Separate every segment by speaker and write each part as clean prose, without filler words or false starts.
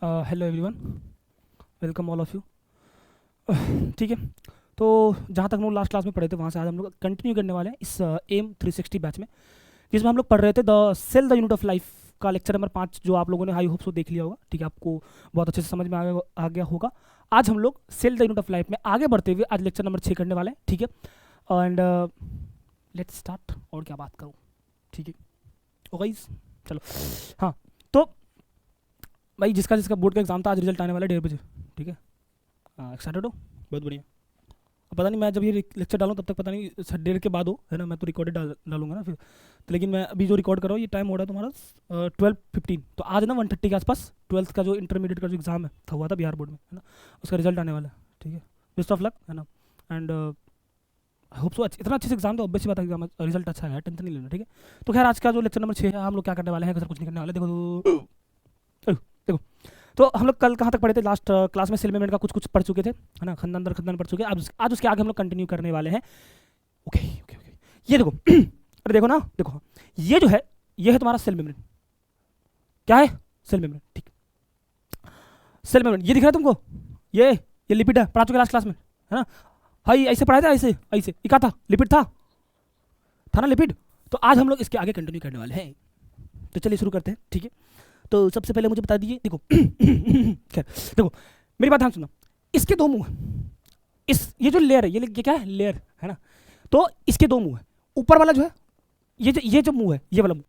Speaker 1: Hello everyone, welcome all of you. ठीक है, तो जहाँ तक हम लोग लास्ट क्लास में पढ़े थे वहाँ से आज हम लोग कंटिन्यू करने वाले हैं इस एम 360 बैच में, जिसमें हम लोग पढ़ रहे थे the cell the unit of life का लेक्चर नंबर 5, जो आप लोगों ने आई होप सो देख लिया होगा। ठीक है, आपको बहुत अच्छे से समझ में आ गया होगा। आज हम लोग cell the unit of life में आगे बढ़ते हुए आज लेक्चर नंबर 6 करने वाले हैं। ठीक है, एंड लेट्स स्टार्ट। और क्या बात करूँ, ठीक है ओ गाइस, चलो। हाँ, तो भाई जिसका जिसका बोर्ड का एग्जाम था, आज रिजल्ट आने वाला है 1:30 बजे। ठीक है, एक्साइटेड हो? बहुत बढ़िया। अब पता नहीं मैं जब ये लेक्चर डालूँ तब तक पता नहीं 1:30 के बाद हो, है ना। मैं तो रिकॉर्डेड डालूंगा ना फिर तो, लेकिन मैं अभी जो रिकॉर्ड कर रहा हूँ ये टाइम हो रहा है तुम्हारा 12:15। तो आज ना 1:30 के आसपास 12th का जो इंटरमीडिएट का जो एग्जाम है था हुआ था बिहार बोर्ड में, है ना, उसका रिजल्ट आने वाला है। ठीक है, बेस्ट ऑफ लक, है ना। एंड होप सो इतना अच्छे से एग्जाम था, ऑब्वियस बात है एग्जाम रिजल्ट अच्छा है, टेंशन नहीं लेना। ठीक है, तो खैर आज का जो लेक्चर नंबर 6 है हम लोग क्या करने वाले हैं, कुछ नहीं करने वाले। देखो, तो हम लोग कल कहाँ तक पढ़े थे? लास्ट क्लास में सेल मेमेंट का कुछ कुछ पढ़ चुके थे, है ना, खंदन दर खंदन पढ़ चुके हैं। आज उसके आगे हम लोग कंटिन्यू करने वाले हैं। ओके ओके ओके, ये देखो अरे देखो ना, देखो ये जो है ये है तुम्हारा सेल मेम्ब्रेन। क्या है? Cell membrane. ठीक, सेल मेम्ब्रेन ये दिख रहा है तुमको, ये लिपिड है, पढ़ा चुके लास्ट क्लास में, है ना। हाई ऐसे पढ़ाया था, ऐसे ऐसे ये क्या था? लिपिड था ना, लिपिड। तो आज हम लोग इसके आगे कंटिन्यू करने वाले हैं। तो चलिए शुरू करते हैं। ठीक है, तो सबसे पहले मुझे बता दीजिए, देखो खैर देखो मेरी बात ध्यान सुनो। इसके दो मुंह हैं, ये जो लेयर है ये क्या है? लेयर, है ना। तो इसके दो मुंह है। ऊपर वाला जो है ये जो मुंह है, ये वाला मुंह,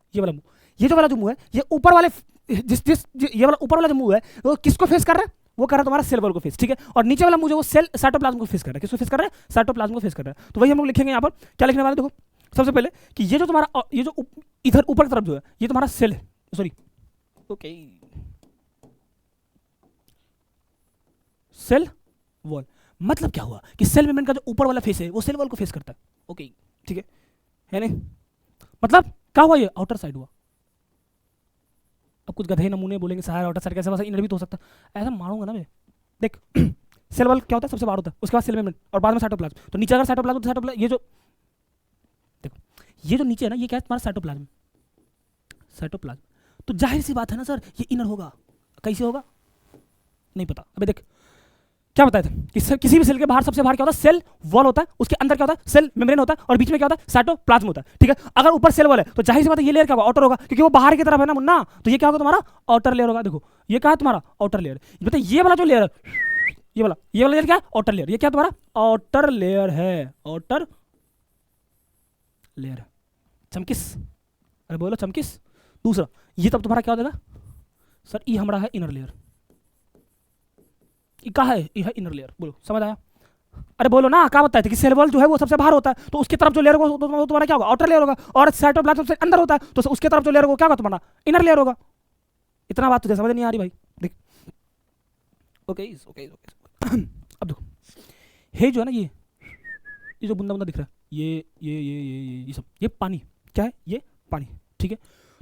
Speaker 1: ये जो वाला जो मुंह है, ये ऊपर वाले ये वाला ऊपर वाला जो मुंह है वो किसको फेस कर रहा है? वो कर रहा है तुम्हारा सेल वॉल को फेस। ठीक है, और नीचे वाला मुंह जो वो सेल साइटोप्लाज्म को फेस कर रहा है। किसको फेस कर रहा है? साइटोप्लाज्म को फेस कर रहा है। तो वही हम लोग लिखेंगे यहाँ पर। क्या लिखने वाले? देखो सबसे पहले कि ये जो तुम्हारा ये जो इधर ऊपर की तरफ जो है ये तुम्हारा सेल है, सॉरी ओके, सेल वॉल। मतलब क्या हुआ कि सेल मेम्ब्रेन का जो ऊपर वाला फेस है वो सेल वॉल को फेस करता है। ओके ठीक है नहीं? मतलब क्या हुआ? ये आउटर साइड हुआ। अब कुछ गधे नमूने बोलेंगे सर आउटर साइड कैसे, वैसा इनर भी तो हो सकता है। ऐसा मारूंगा ना मैं। देख सेल वॉल क्या होता है? सबसे बाहर होता है, उसके बाद सेल मेम्ब्रेन और बाद में साइटोप्लाज्म। तो नीचे अगर साइटोप्लाज्म तो साइटोप्लाज्म ये जो देखो ये जो नीचे है ना, ये क्या है? तुम्हारा साइटोप्लाज्म। साइटोप्लाज्म तो जाहिर सी बात है ना सर, ये इनर होगा। कैसे होगा नहीं पता। अबे देख क्या बताया था कि किसी भी सेल के बाहर सबसे बाहर क्या होता है? सेल वॉल होता है, उसके अंदर क्या होता है? सेल मेम्ब्रेन होता है, और बीच में क्या होता है? साइटोप्लाज्म होता है। ठीक है, अगर ऊपर सेल वॉल है तो जाहिर सी बात है ये लेयर क्या होगा? आउटर होगा, क्योंकि वो बाहर की तरफ है ना मुन्ना। तो ये क्या होगा? तुम्हारा आउटर लेयर होगा। देखो ये क्या है? तुम्हारा आउटर लेयर। मतलब ये वाला जो लेयर है, ये वाला लेयर क्या है? Outer layer. ये क्या तुम्हारा? आउटर लेयर है, आउटर लेयर। चमकिस, अरे बोलो चमकिस। दूसरा ये तब तुम्हारा क्या हो जाएगा सर? ये हमारा है इनर लेयर। ये कहा है? ये है इनर लेयर। बोलो समझ आया? अरे बोलो ना, क्या बताए थे कि सेल वॉल जो है वो सबसे बाहर होता है, तो उसकी तरफ जो लेयर होगा तो तुम्हारा क्या होगा? आउटर लेयर होगा। और साइटोप्लाज्म सबसे अंदर होता है, तो उसके तरफ जो लेयर होगा क्या होगा? तुम्हारा इनर लेयर होगा। इतना बात तुझे समझ नहीं आ रही भाई? देख ओके ओके ओके। अब देखो हे जो है ना, ये जो बुंदा बुंदा दिख रहा है, ये सब ये पानी। क्या है? ये पानी। ठीक है,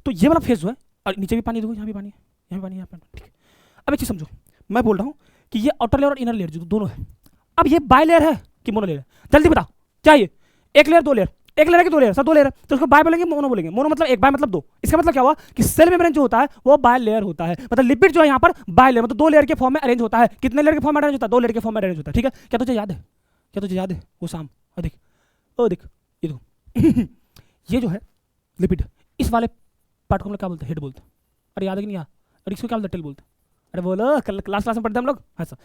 Speaker 1: तो ये वाला फेस जो है, और नीचे भी पानी देखो, यहाँ भी पानी है, यहाँ भी पानी है, यहाँ पे। ठीक है, अब एक चीज समझो, मैं बोल रहा हूँ कि ये आउटर लेयर और इनर लेयर जो दोनों है, अब ये बाय लेयर है कि मोनो लेयर है? जल्दी बता, क्या ये एक लेयर दो लेयर? एक लेयर है कि दो लेयर? सर दो लेयर है, तो उसको बाय बोलेंगे मोनो बोलेंगे? मोनो मतलब एक, बाय मतलब दो। इसका मतलब क्या हुआ कि सेल मेम्ब्रेन जो होता है वो बाय लेयर होता है, मतलब लिपिड जो है यहाँ पर बाय लेयर, मतलब दो लेयर के फॉर्म में अरेंज होता है। कितने लेयर के फॉर्म में अरेंज होता है? दो लेयर के फॉर्म में अरेंज होता है। ठीक है, क्या तुझे याद है? क्या तुझे याद है वो शाम? देख ओ देख ये देखो ये जो है लिपिड, इस वाले पार्ट को हम लोग क्या बोलते हैं? हेड बोलते हैं। अरे याद है कि नहीं याद? अरे इसको क्या बोलते हैं? टेल बोलते हैं। अरे बोलो, कल क्लास में पढ़ते हम लोग। हाँ सर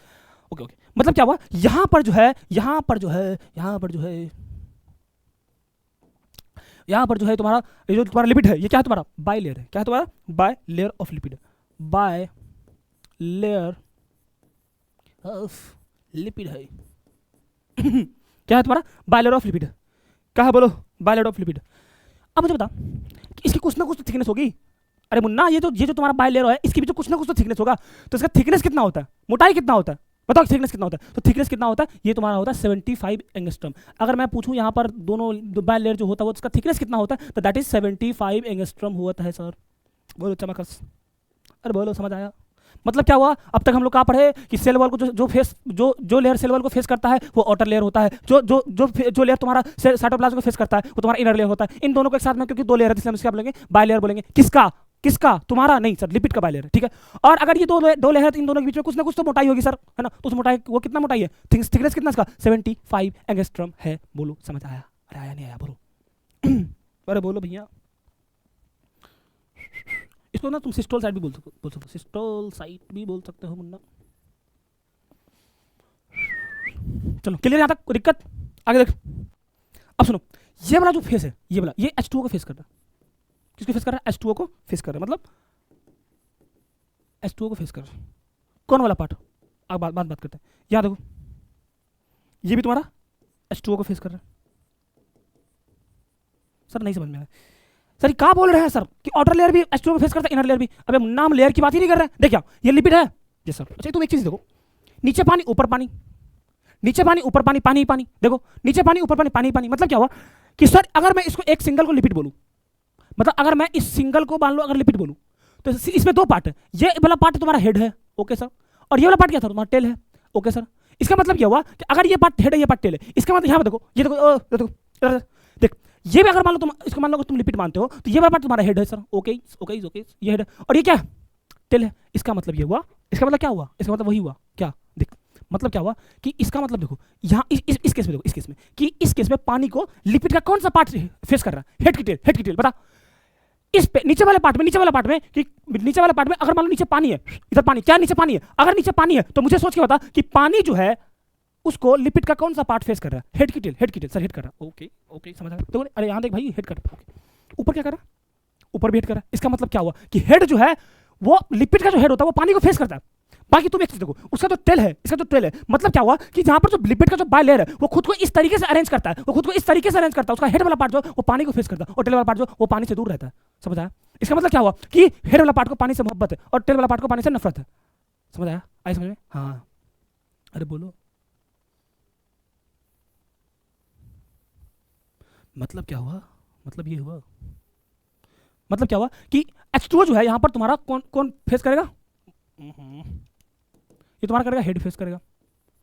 Speaker 1: ओके ओके। मतलब क्या हुआ यहाँ पर जो है, यहाँ पर जो है तुम्हारा ये जो तुम्हारा लिपिड है, ये क्या है? तुम्हारा बाय लेयर है। क्या है तुम्हारा? By layer of lipid, by layer of lipid है। क्या है तुम्हारा? By layer of lipid. क्या है? बोलो, बाय लेयर ऑफ लिपिड। अब मुझे बता कि इसकी कुछ ना कुछ तो थिकनेस होगी। अरे मुन्ना ये जो तुम्हारा बाय लेयर है, इसकी भी तो कुछ ना कुछ तो थिकनेस होगा। तो इसका थिकनेस कितना होता है? मोटाई कितना होता है? बताओ थिकनेस कितना होता है? तो थिकनेस कितना होता है? ये तुम्हारा होता है 75 एंगस्ट्रम। अगर मैं पूछूं यहाँ पर दोनों बाय लेयर जो होता है वो उसका थिकनेस कितना होता है, तो दैट इज 75 एंगस्ट्रम होता है सर। बोलो चमकस। अरे बोलो समझ आया? मतलब क्या हुआ? अब तक हम लोग क्या पढ़े कि सेल वॉल को जो लेयर सेल वॉल को फेस करता है वो आउटर लेयर होता है, जो लेयर तुम्हारा साइटोप्लाज्म को फेस करता है वो तुम्हारा इनर लेयर होता है। इन दोनों को एक साथ में, क्योंकि दो लेयर है इसलिए हम क्या बोलेंगे? बाय लेयर बोलेंगे। किसका? किसका? तुम्हारा नहीं सर, लिपिड का बाइलेयर है, ठीक है। और अगर ये दो लेयर है, इन दोनों के बीच में कुछ ना कुछ तो मोटाई होगी सर, है ना। तो उस मोटाई, वो कितना मोटाई है, थिकनेस कितना इसका, 75 एंगस्ट्रॉम है। बोलो समझ आया? अरे आया नहीं आया, बोलो। अरे बोलो भैया। इसको ना तुम सिस्टोल साइड भी बोल सकते हो, सिस्टोल साइड भी बोल सकते हो मुन्ना। चलो क्लियर, यहाँ तक कोई दिक्कत? आगे देख। अब सुनो, ये वाला जो फेस है, ये वाला, ये H2O को फेस कर रहा है। किसको फेस कर रहा है? H2O को फेस कर रहा है, मतलब H2O को फेस कर रहा है। कौन वाला पार्ट? अब बात करते हैं। यहाँ देखो, ये भी तुम्हारा H2O को फेस कर रहा है। सर नहीं समझ में आया सर, क्या बोल रहे हैं सर कि आउटर लेयर भी H2O को फेस करता है, इनर लेयर भी? अबे मुन्ना, हम लेयर की बात ही नहीं कर रहे हैं। देख, ये लिपिड है। जी सर। अच्छा तुम एक चीज देखो, नीचे पानी ऊपर पानी, नीचे पानी ऊपर पानी, पानी ही पानी। देखो नीचे पानी ऊपर पानी, पानी ही पानी। मतलब क्या हुआ कि सर अगर मैं इसको एक सिंगल को लिपिड बोलूं, मतलब अगर मैं इस सिंगल को मान लो अगर लिपिड बोलूं, तो इसमें दो पार्ट है। ये वाला पार्ट तुम्हारा हेड है, ओके सर, और ये वाला पार्ट क्या था, तुम्हारा टेल है, ओके सर। इसका मतलब क्या हुआ कि अगर ये पार्ट हेड है, ये पार्ट टेल है, इसका मतलब यहाँ पे देखो, ये देखो, देख, ये भी अगर मान लो तुम इसको मान लो तुम लिपिड मानते हो, तो ये वाला पार्ट तुम्हारा हेड है सर, ओके ओके ओके, ये हेड है, और ये क्या है, टेल है। इसका मतलब ये हुआ, इसका मतलब क्या हुआ, इसका मतलब वही हुआ क्या, देख मतलब क्या हुआ कि इसका मतलब देखो यहाँ इस केस में देखो, इस केस में कि इस केस में पानी को लिपिड का कौन सा पार्ट फेस कर रहा है, हेड की टेल, हेड की टेल, बता। इस पे नीचे वाले पार्ट में, नीचे वाले पार्ट में कि नीचे वाले पार्ट में अगर मान लो नीचे पानी है, इधर पानी, क्या नीचे पानी है, अगर नीचे पानी है तो मुझे सोच के बता कि पानी जो है उसको लिपिड का कौन सा पार्ट फेस कर रहा है, हेड की टेल, हेड की टेल सर, हेड कर रहा है, ओके ओके समझ आ गया। तो अरे यहाँ देख भाई, हेड कर रहा है, ऊपर क्या कर रहा है, ऊपर भी हेड कर रहा है। इसका मतलब क्या हुआ कि हेड जो है वो लिपिड का जो हेड होता है वो पानी को फेस करता है। बाकी तुम एक चीज देखो, उसका जो टेल है, इसका जो टेल है, मतलब क्या हुआ कि जहां पर जो लिपिड का जो बाइलेयर है वो खुद को इस तरीके से अरेंज करता है, वो खुद को इस तरीके से अरेंज करता है, उसका हेड वाला पार्ट जो वो पानी को फेस करता है, और टेल वाला पार्ट जो वो पानी से दूर रहता है। समझ आया? इसका मतलब क्या हुआ कि हेड वाला पार्ट को पानी से मोहब्बत है और टेल वाला पार्ट को पानी से नफरत है। समझ आया? आई समझ में? हाँ, अरे बोलो। मतलब क्या हुआ, मतलब ये हुआ, मतलब क्या हुआ कि H2O जो है यहां पर तुम्हारा कौन कौन फेस करेगा, ये तुम्हारा करेगा, हेड फेस करेगा,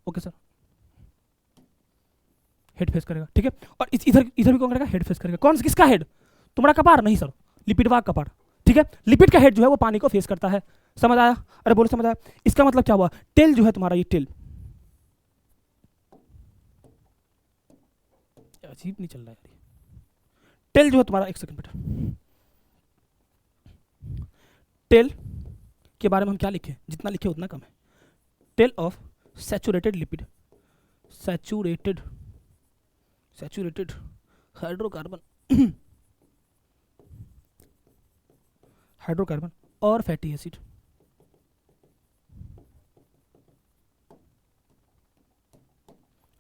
Speaker 1: ओके सर, हेड फेस करेगा, ठीक है। और इधर इधर भी कौन करेगा, हेड फेस करेगा। कौन किसका हेड, तुम्हारा कपार नहीं सर, लिपिड वाग कपार, ठीक है। लिपिड का हेड जो है वो पानी को फेस करता है। समझ आया? अरे बोलो समझ आया? इसका मतलब क्या हुआ, टेल जो है तुम्हारा, ये टेल अजीब नहीं चल रहा है, टेल जो है तुम्हारा, एक सेकंड बेटा, टेल के बारे में हम क्या लिखे, जितना लिखे उतना कम है। Tail of saturated lipid, saturated saturated hydrocarbon hydrocarbon और फैटी एसिड,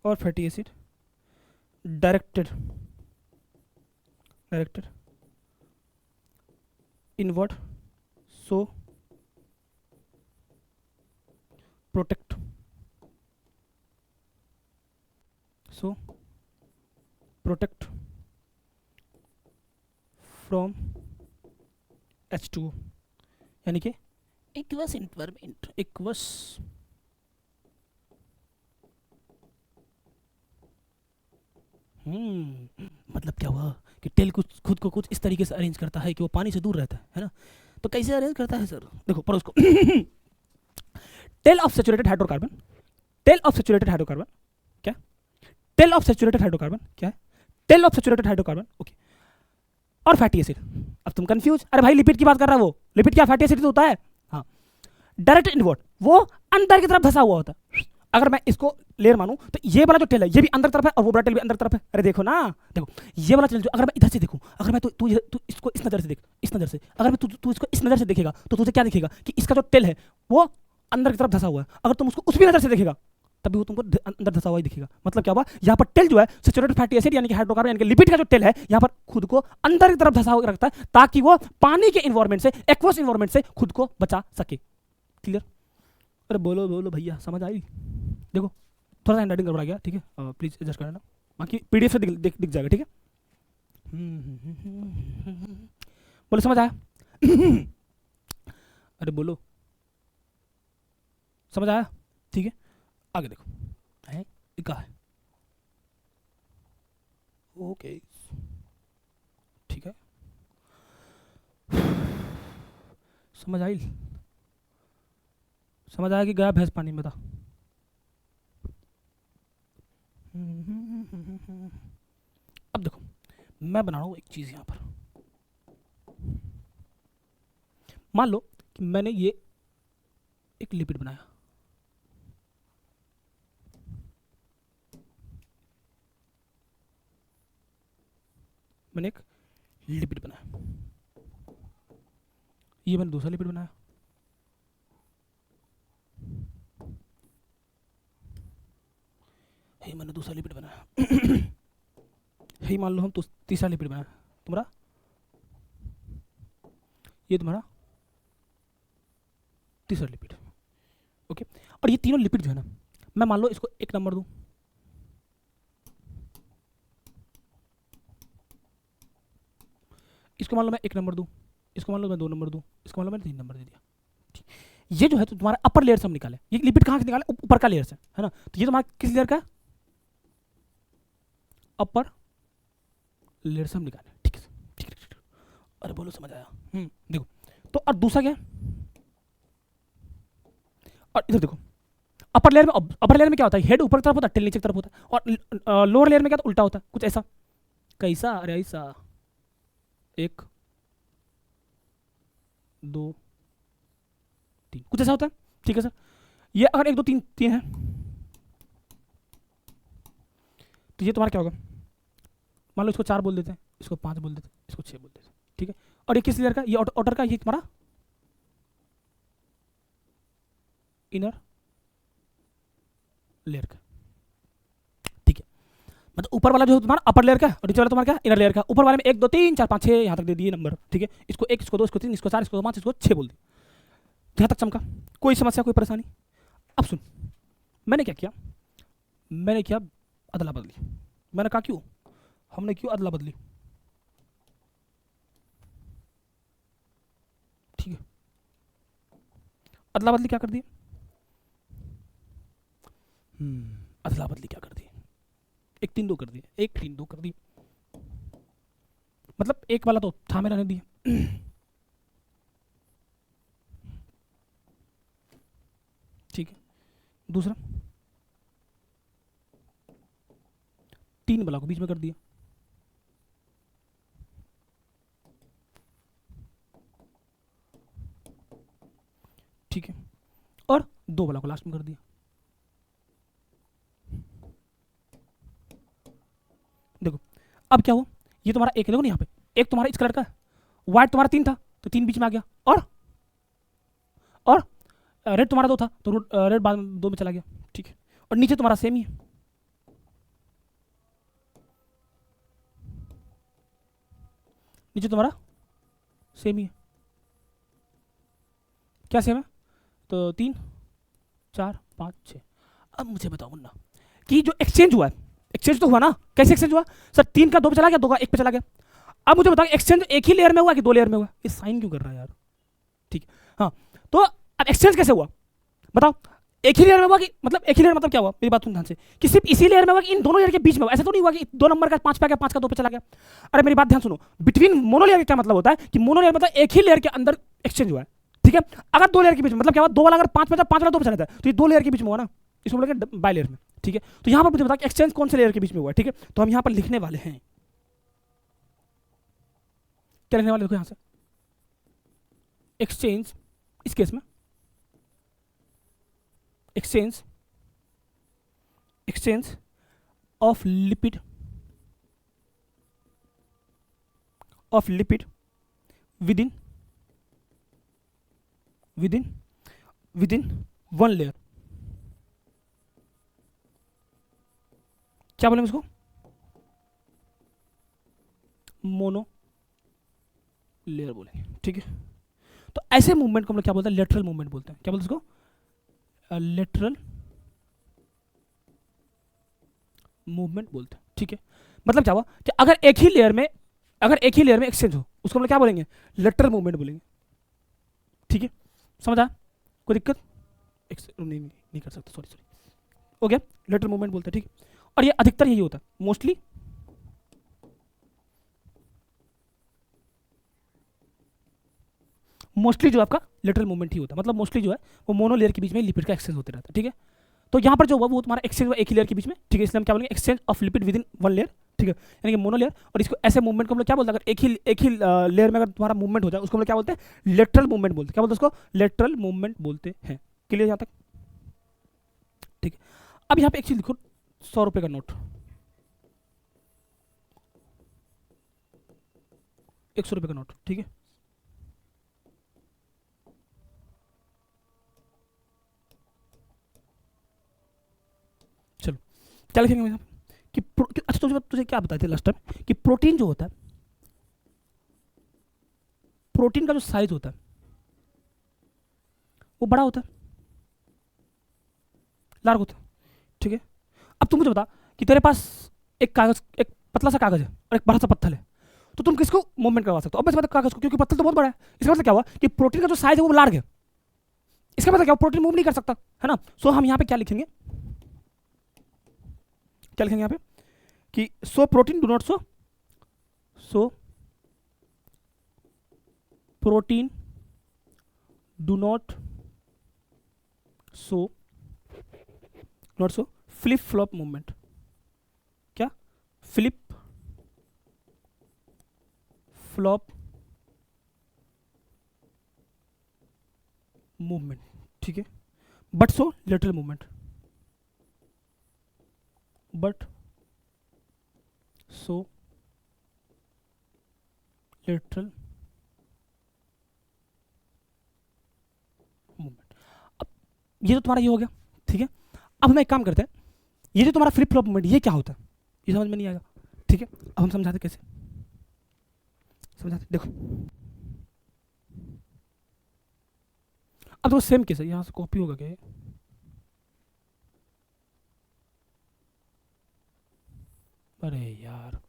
Speaker 1: और fatty acid directed inward so protect from H2O, यानी कि एक्वस इन्वायरमेंट, एक्वस मतलब क्या हुआ कि टेल कुछ खुद को कुछ इस तरीके से अरेंज करता है कि वो पानी से दूर रहता है ना। तो कैसे अरेंज करता है सर, देखो पर उसको tail of saturated hydrocarbon, tail of saturated hydrocarbon क्या, टेल ऑफ सैचुरेटेड हाइड्रोकार्बन क्या है, tail of saturated hydrocarbon, okay, और फैटी एसिड। अब तुम कंफ्यूज, अरे भाई लिपिड की बात कर रहा है वो, लिपिड क्या फैटी एसिड तो होता है, हाँ। डायरेक्ट इनवर्ट, वो अंदर की तरफ धसा हुआ होता है। अगर मैं इसको लेयर मानूं तो ये वाला जो टेल है ये भी अंदर तरफ है और वो वाला टेल भी अंदर तरफ है। अरे देखो ना, देखो ये वाला टेल जो, अगर मैं इधर से देखूं, अगर मैं तू इसको इस नजर से देख, इस नजर से, अगर मैं तू इसको इस नजर से देखेगा तो तुझे क्या दिखेगा कि इसका जो टेल है वो अंदर की तरफ धसा हुआ है। अगर तुम उसको उस भी नजर से देखेगा तभी वो तुमको अंदर धसा हुआ ही दिखेगा। मतलब क्या हुआ, यहाँ पर टेल जो है सैचुरेटेड फैटी एसिड यानी कि हाइड्रोकार्बन यानी कि लिपिड का जो टेल है यहाँ पर खुद को अंदर की तरफ धसा हुआ रखता है ताकि वो पानी के इन्वायरमेंट से, एक्वस इन्वायरमेंट से खुद को बचा सके। क्लियर? अरे बोलो बोलो भैया, समझ आई? देखो थोड़ा सा हैंडराइटिंग गड़बड़ा गया, ठीक है, प्लीज एडजस्ट करना, बाकी पीडीएफ से दिख जाएगा, ठीक है। बोलो समझ आया? अरे बोलो समझ आया? ठीक है, आगे देखो है क्या है, ओके ठीक है। समझ आई? समझ आया कि गया भैंस पानी में था? अब देखो, मैं बना रहा हूँ एक चीज़ यहाँ पर। मान लो कि मैंने ये एक लिपिड बनाया, मैंने एक लिपिड बनाया, ये मैंने दूसरा लिपिड बनाया, ये मैंने दूसरा लिपिड बनाया ही मान लो हम तो तीसरा लिपिड बनाया, तुम्हारा ये तुम्हारा तीसरा लिपिड। ओके, और ये तीनों लिपिड जो है ना, मैं मान लो इसको एक नंबर दूं, इसको मान लो मैं एक नंबर दूं, इसको मान लो मैं 2 नंबर दूं, इसको मान लो मैंने 3 नंबर दे दिया। ये जो है तो तुम्हारा अपर लेयर से हम निकाले, ये लिपिड कहाँ से निकाले? ऊपर का लेयर से, है ना? तो ये तुम्हारा किस लेयर का? अपर लेयर से हम निकाले। ठीक है, ठीक है, ठीक है। अरे बोलो समझ आया? देखो तो, और दूसरा क्या है? और इधर देखो, अपर लेयर में क्या होता है? हेड ऊपर की तरफ होता है, टेल नीचे की तरफ होता है, और लोअर लेयर में क्या? तो उल्टा होता है, कुछ ऐसा। कैसा? अरे ऐसा, 1 2 3, कुछ ऐसा होता है। ठीक है सर, ये अगर 1 2 3 3 है तो ये तुम्हारा क्या होगा? मान लो इसको 4 बोल देते हैं, इसको 5 बोल देते हैं, इसको 6 बोल देते हैं। ठीक है, और ये किस लेयर का? ये आउटर का, ये तुम्हारा इनर लेयर का। ठीक है, मतलब ऊपर वाला जो है तुम्हारा अपर लेयर का, और नीचे वाला तुम्हारा क्या? इनर लेयर का। ऊपर वाले में 1 2 3 4 5 6 यहाँ तक दे दिए नंबर। ठीक है, इसको 1, इसको 2, इसको 3, इसको 4, इसको 5, इसको 6 बोल दिए, यहाँ तक चमका। कोई समस्या, कोई परेशानी? अब सुन, मैंने क्या किया? मैंने किया अदला बदली। मैंने कहा क्यों? हमने क्यों अदला बदली? ठीक है, अदला बदली क्या कर दी? अदला बदली क्या कर दी? 1 3 2 कर दी, 1 3 2 कर दी, मतलब एक वाला तो थामे रहने दिया। ठीक है, दूसरा 3 वाला को बीच में कर दिया। ठीक है, और 2 वाला को लास्ट में कर दिया। देखो अब क्या हुआ? ये तुम्हारा एक, देखो ना यहाँ पे, एक तुम्हारा इस कलर का, व्हाइट तुम्हारा 3 था तो 3 बीच में आ गया, और रेड तुम्हारा 2 था तो रेड बाद में 2 में चला गया। ठीक है, और नीचे तुम्हारा सेम ही है, नीचे तुम्हारा सेम ही है। क्या सेम है? तो 3 4 5 6। अब मुझे बताओ मुन्ना कि जो एक्सचेंज हुआ है, एक्सचेंज तो हुआ ना? कैसे एक्सचेंज हुआ सर? 3 का 2 पे चला गया, 2 का 1 पे चला गया। अब मुझे बताओ एक्सचेंज एक ही लेयर में हुआ कि 2 लेयर में हुआ? ये साइन क्यों कर रहा है यार? ठीक है, हाँ, तो अब एक्सचेंज कैसे हुआ बताओ? एक ही लेयर में हुआ कि, मतलब एक ही लेयर मतलब क्या हुआ? मेरी बात सुन ध्यान से, कि सिर्फ इसी लेयर में हुआ कि इन दोनों लेयर के बीच में हुआ? ऐसा तो नहीं हुआ कि 2 नंबर का 5 पे आ गया, 5 का 2 पे चला गया। अरे मेरी बात ध्यान सुनो, बिटवीन मोनो लेयर का क्या मतलब होता है? कि मोनो लेयर मतलब एक ही लेयर के अंदर एक्सचेंज हुआ है। ठीक है, अगर 2 लेयर के बीच में, मतलब क्या हुआ? 2 वाला अगर 5 पे था, 5 वाला 2 पे चला था, तो ये 2 लेयर के बीच में हुआ ना, इसको बोलेंगे बाय लेयर में। ठीक है, तो यहाँ पर मुझे बता कि एक्सचेंज कौन से लेयर के बीच में हुआ है। ठीक है, तो हम यहाँ पर लिखने वाले हैं, क्या लिखने वाले? देखो यहाँ से, एक्सचेंज, इस केस में exchange of lipid within 1 layer. क्या बोलेंगे इसको? मोनो लेयर बोलेंगे। ठीक है, तो ऐसे मूवमेंट को हम लोग क्या बोलते हैं? लेटरल मूवमेंट बोलते हैं। क्या बोलते हैं इसको? लेटरल मूवमेंट बोलते हैं। ठीक है, मतलब क्या हुआ कि अगर एक ही लेयर में एक्सचेंज हो, उसको हम लोग क्या बोलेंगे? लेटरल मूवमेंट बोलेंगे। ठीक है, समझ आया? कोई दिक्कत? नहीं कर सकते, सॉरी हो गया, लेटरल मूवमेंट बोलते हैं। ठीक है, और ये अधिकतर यही होता है, मोस्टली मोस्टली जो आपका लेटरल मूवमेंट ही होता है, मतलब मोस्टली जो है वो मोनो लेयर के बीच में लिपिड का एक्सचेंज होते रहता है, ठीक है। तो यहाँ पर जो हुआ वो तुम्हारा एक्सचेंज हुआ एक ही लेयर के बीच में, ठीक है, इसलिए हम क्या बोलेंगे exchange of lipid with in one layer, ठीक है, यानी कि मोनो लेयर। और इसको ऐसे मूवमेंट को हम लोग क्या बोलते हैं, अगर एक ही लेयर में अगर तुम्हारा मूवमेंट हो जाए उसको हम लोग क्या बोलते हैं, लेटरल मूवमेंट बोलते हैं। क्या बोलते हैं उसको, लेटरल मूवमेंट बोलते हैं। क्लियर यहाँ तक, ठीक है। अब यहाँ पे एक चीज लिखो, 100 रुपये का नोट, 100 रुपये का नोट, ठीक है। चलो क्या लिखेंगे हम कि अच्छा तुझे क्या बताए थे लास्ट टाइम कि प्रोटीन जो होता है, प्रोटीन का जो साइज होता है वो बड़ा होता है, लार्ज होता है, ठीक है। अब तुम मुझे बता कि तेरे पास एक कागज, एक पतला सा कागज है और एक बड़ा सा पत्थर है, तो तुम किसको मूवमेंट करवा सकते हो? अब कागज को, क्योंकि पत्थर तो बहुत बड़ा है। इसका मतलब क्या हुआ कि प्रोटीन का जो साइज है वो लार्ज है, इसका मतलब क्या, प्रोटीन मूव नहीं कर सकता है ना। सो हम यहाँ पे क्या लिखेंगे, क्या लिखेंगे यहाँ पे कि so protein do not so, so protein do not so, not so flip flop movement. क्या, फ्लिप फ्लॉप मूवमेंट, ठीक है। But so lateral movement, but so lateral movement. अब ये तो तुम्हारा ये हो गया, ठीक है। अब हम एक काम करते हैं, ये जो तुम्हारा फ्लिप फ्लॉप मूवमेंट ये क्या होता है, ये समझ में नहीं आएगा, ठीक है। अब हम समझाते कैसे, समझाते देखो। अब तो सेम केस है, यहाँ से कॉपी होगा क्या, अरे यार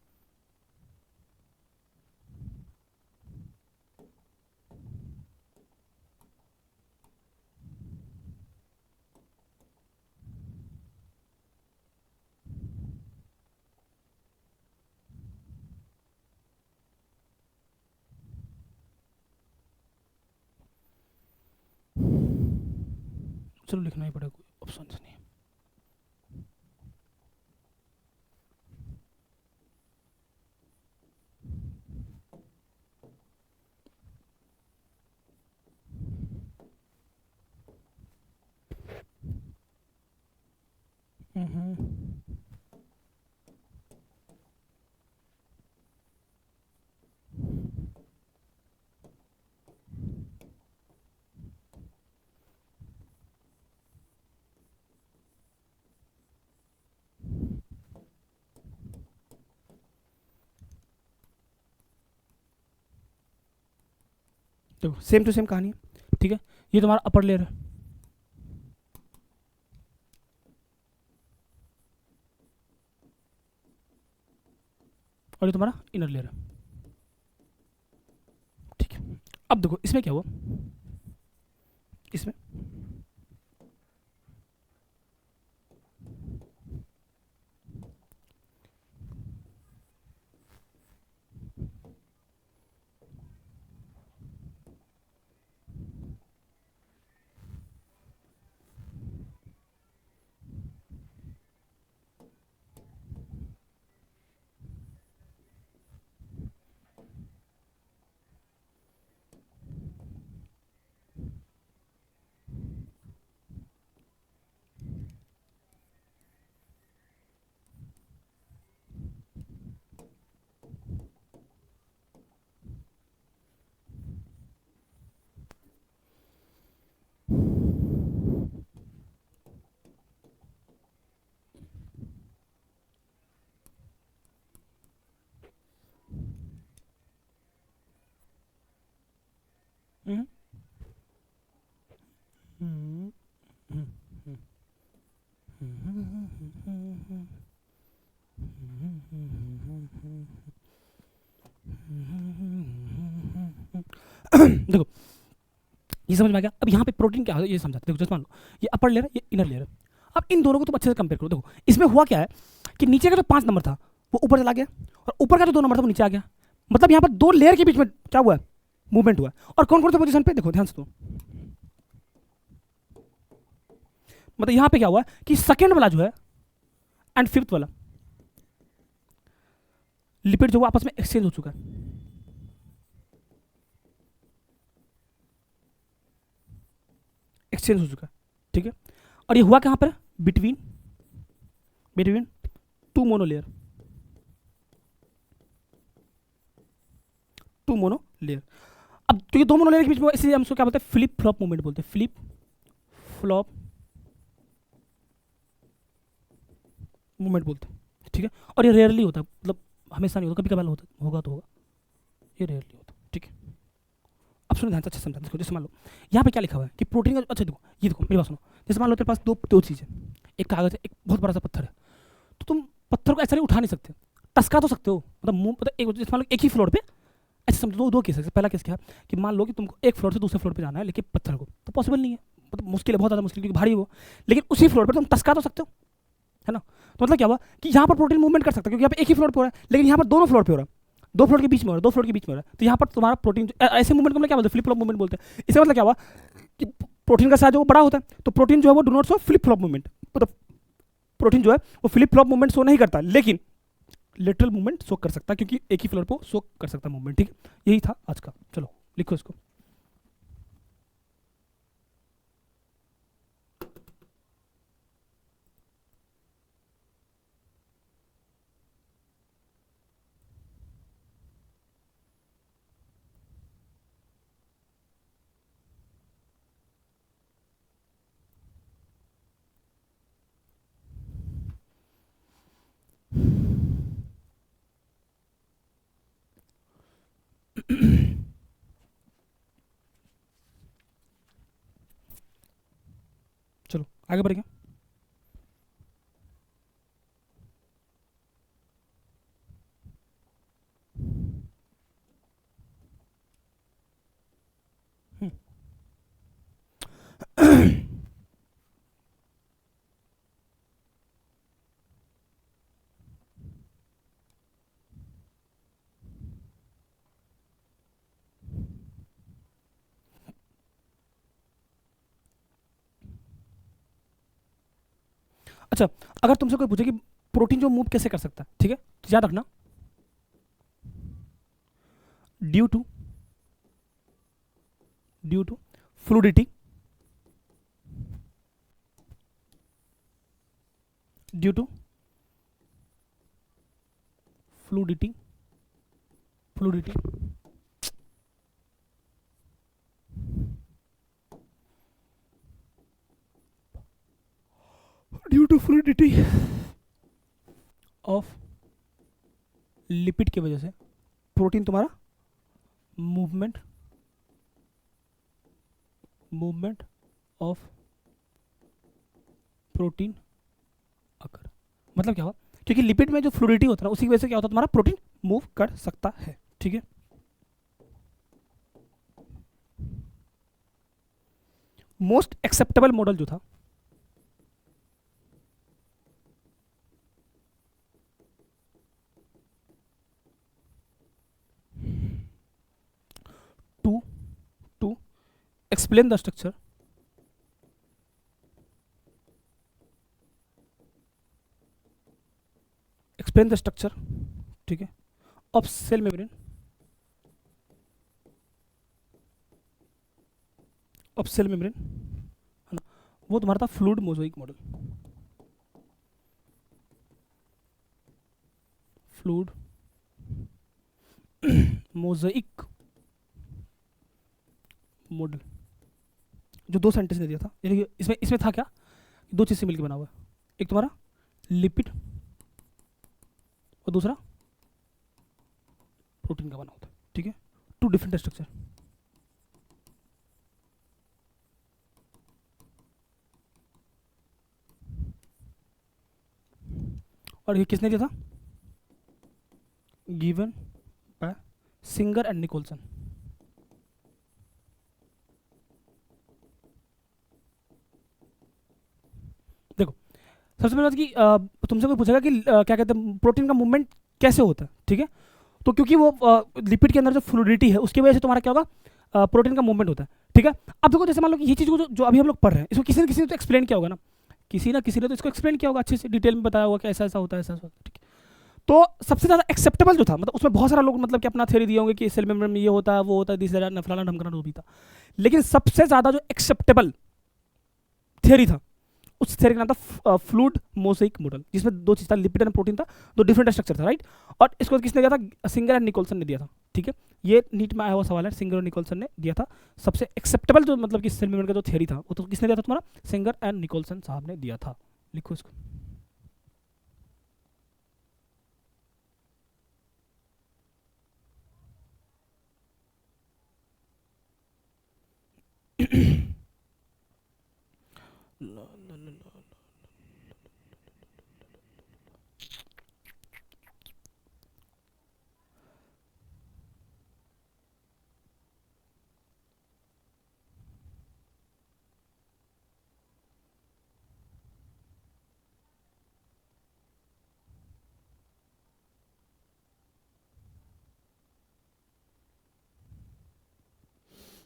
Speaker 1: चलो लिखना ही पड़ेगा, कोई ऑप्शन नहीं है। देखो सेम टू सेम कहानी है, ठीक है। ये तुम्हारा अपर लेयर है, और ये तुम्हारा इनर लेयर है, ठीक है। अब देखो इसमें क्या हुआ, इसमें देखो ये समझ में आ गया। अब यहाँ पे प्रोटीन क्या है ये समझाते, देखो जस्ट मान लो ये अपर लेयर है, ये इनर लेयर है। अब इन दोनों को तुम अच्छे से कंपेयर करो। देखो इसमें हुआ क्या है कि नीचे का जो 5 नंबर था वो ऊपर चला गया, और ऊपर का जो 2 नंबर था वो नीचे आ गया। मतलब यहाँ पर 2 लेयर के बीच में क्या हुआ है, मूवमेंट हुआ है। और कौन कौन से पोजीशन पे, देखो ध्यान से, तो मतलब यहां पे क्या हुआ कि सेकंड वाला जो है एंड फिफ्थ वाला लिपिड जो आपस में एक्सचेंज हो चुका है, एक्सचेंज हो चुका है, ठीक है। और ये हुआ कहां पर, between between two monolayer, two monolayer. अब क्योंकि दो मोनोलेयर के बीच में, इसलिए हम उसको क्या बोलते हैं, फ्लिप फ्लॉप मूवमेंट बोलते हैं, फ्लिप फ्लॉप मूवमेंट बोलते हैं, ठीक है। और ये रेयरली होता है, मतलब हमेशा नहीं होता, कभी कभार होता होगा तो होगा, ये रेयरली होता है, ठीक है। अब सुनो ध्यान से, अच्छा समझा, देखो जैसे मान लो यहाँ पे क्या लिखा हुआ है कि प्रोटीन का, अच्छा देखो ये देखो मेरी बात सुनो, जैसे मान लो तेरे पास दो दो चीज़ है, एक कागज है, एक बहुत बड़ा सा पत्थर है, तो तुम पत्थर को ऐसा नहीं उठा नहीं सकते, टसका तो सकते हो, मतलब मुंह, मतलब एक, जैसे मान लो एक ही फ्लोर पे, ऐसे समझो, दो दो केस है। पहला केस क्या है कि मान लो कि तुमको एक फ्लोर से दूसरे फ्लोर पे जाना है, लेकिन पत्थर को तो पॉसिबल नहीं है, मतलब मुश्किल है, बहुत ज़्यादा मुश्किल, क्योंकि भारी है वो। लेकिन उसी फ्लोर पर तुम टसका तो सकते हो, है ना। तो मतलब क्या हुआ कि यहाँ पर प्रोटीन मूवमेंट कर सकता है, क्योंकि यहाँ पे एक ही फ्लोर पे हो रहा है, लेकिन यहाँ पर दोनों फ्लोर पे हो रहा है, दो फ्लोर के बीच में हो रहा है, दो फ्लोर के बीच में हो रहा है, तो यहाँ पर तुम्हारा प्रोटीन, ऐसे मूवमेंट को हम क्या बोलते हैं, फ्लिप फ्लॉप मूवमेंट बोलते हैं। इसका मतलब क्या हुआ कि प्रोटीन का साइज जो वो बड़ा होता है, तो प्रोटीन जो है वो do not show flip flop movement, मतलब प्रोटीन जो है वो फ्लिप फ्लॉप मूवमेंट शो नहीं करता, लेकिन लेटरल मूवमेंट शो कर सकता है, क्योंकि एक ही फ्लोर पर शो कर सकता है मूवमेंट, ठीक है। यही था आज का, चलो लिखो इसको। चलो आगे बढ़ेंगे। अच्छा, अगर तुमसे कोई पूछे कि प्रोटीन जो मूव कैसे कर सकता है, ठीक है, तो याद रखना, due to fluidity, due to fluidity fluidity due to fluidity of lipid की वजह से प्रोटीन तुम्हारा movement movement of protein occur, मतलब क्या हुआ, क्योंकि लिपिड में जो फ्लूडिटी होता है ना, उसी की वजह से क्या होता है, तुम्हारा प्रोटीन मूव कर सकता है, ठीक है। मोस्ट एक्सेप्टेबल मॉडल जो था, to to explain the structure ठीक है, ऑफ सेल मेम्ब्रेन, है ना, वो तुम्हारा था फ्लूइड मोज़ेइक मॉडल, फ्लूइड मोज़ेइक मॉडल, जो दो साइंटिस्ट ने दिया था, यानी कि इसमें इसमें था क्या, दो चीज़ से मिलकर बना हुआ है, एक तुम्हारा लिपिड और दूसरा प्रोटीन का बना होता है, ठीक है, टू डिफरेंट स्ट्रक्चर। और ये किसने दिया था, given by Singer and Nicolson. देखो सबसे पहले बात कि तुमसे कोई पूछेगा कि क्या कहते हैं प्रोटीन का मूवमेंट कैसे होता है, ठीक है, तो क्योंकि वो लिपिड के अंदर जो फ्लूइडिटी है उसकी वजह से तुम्हारा क्या होगा, प्रोटीन का मूवमेंट होता है, ठीक है। अब देखो जैसे मान लो कि ये चीज़ को जो अभी हम लोग पढ़ रहे हैं, इसको किसी ने तो एक्सप्लेन किया होगा ना, किसी ने तो इसको एक्सप्लेन किया होगा अच्छे से, डिटेल में बताया होगा कि ऐसा ऐसा होता है, ऐसा ऐसा होता है, ठीक है। तो सबसे ज़्यादा एक्सेप्टेबल जो था, मतलब उसमें बहुत सारे लोग मतलब कि अपना थ्योरी दिए होंगे कि सेल मेम्ब्रेन में ये होता है, वो होता है, दिस फलाना ढमकाना जो भी था, लेकिन सबसे ज़्यादा जो एक्सेप्टेबल थियरी था, उस थियरी का नाम था फ्लूइड मोज़ेइक मॉडल, जिसमें दो चीज़ था, लिपिड एंड प्रोटीन था, दो डिफरेंट स्ट्रक्चर था, राइट। और इसको किसने दिया था, सिंगर एंड निकोलसन ने दिया था, ठीक है। ये नीट में आया हुआ सवाल है, सिंगर और निकोलसन ने दिया था। सबसे एक्सेप्टेबल जो मतलब कि सेल मेम्ब्रेन का जो थियरी था, वो तो किसने दिया था तुम्हारा, सिंगर एंड निकोलसन साहब ने दिया था। लिखो इसको।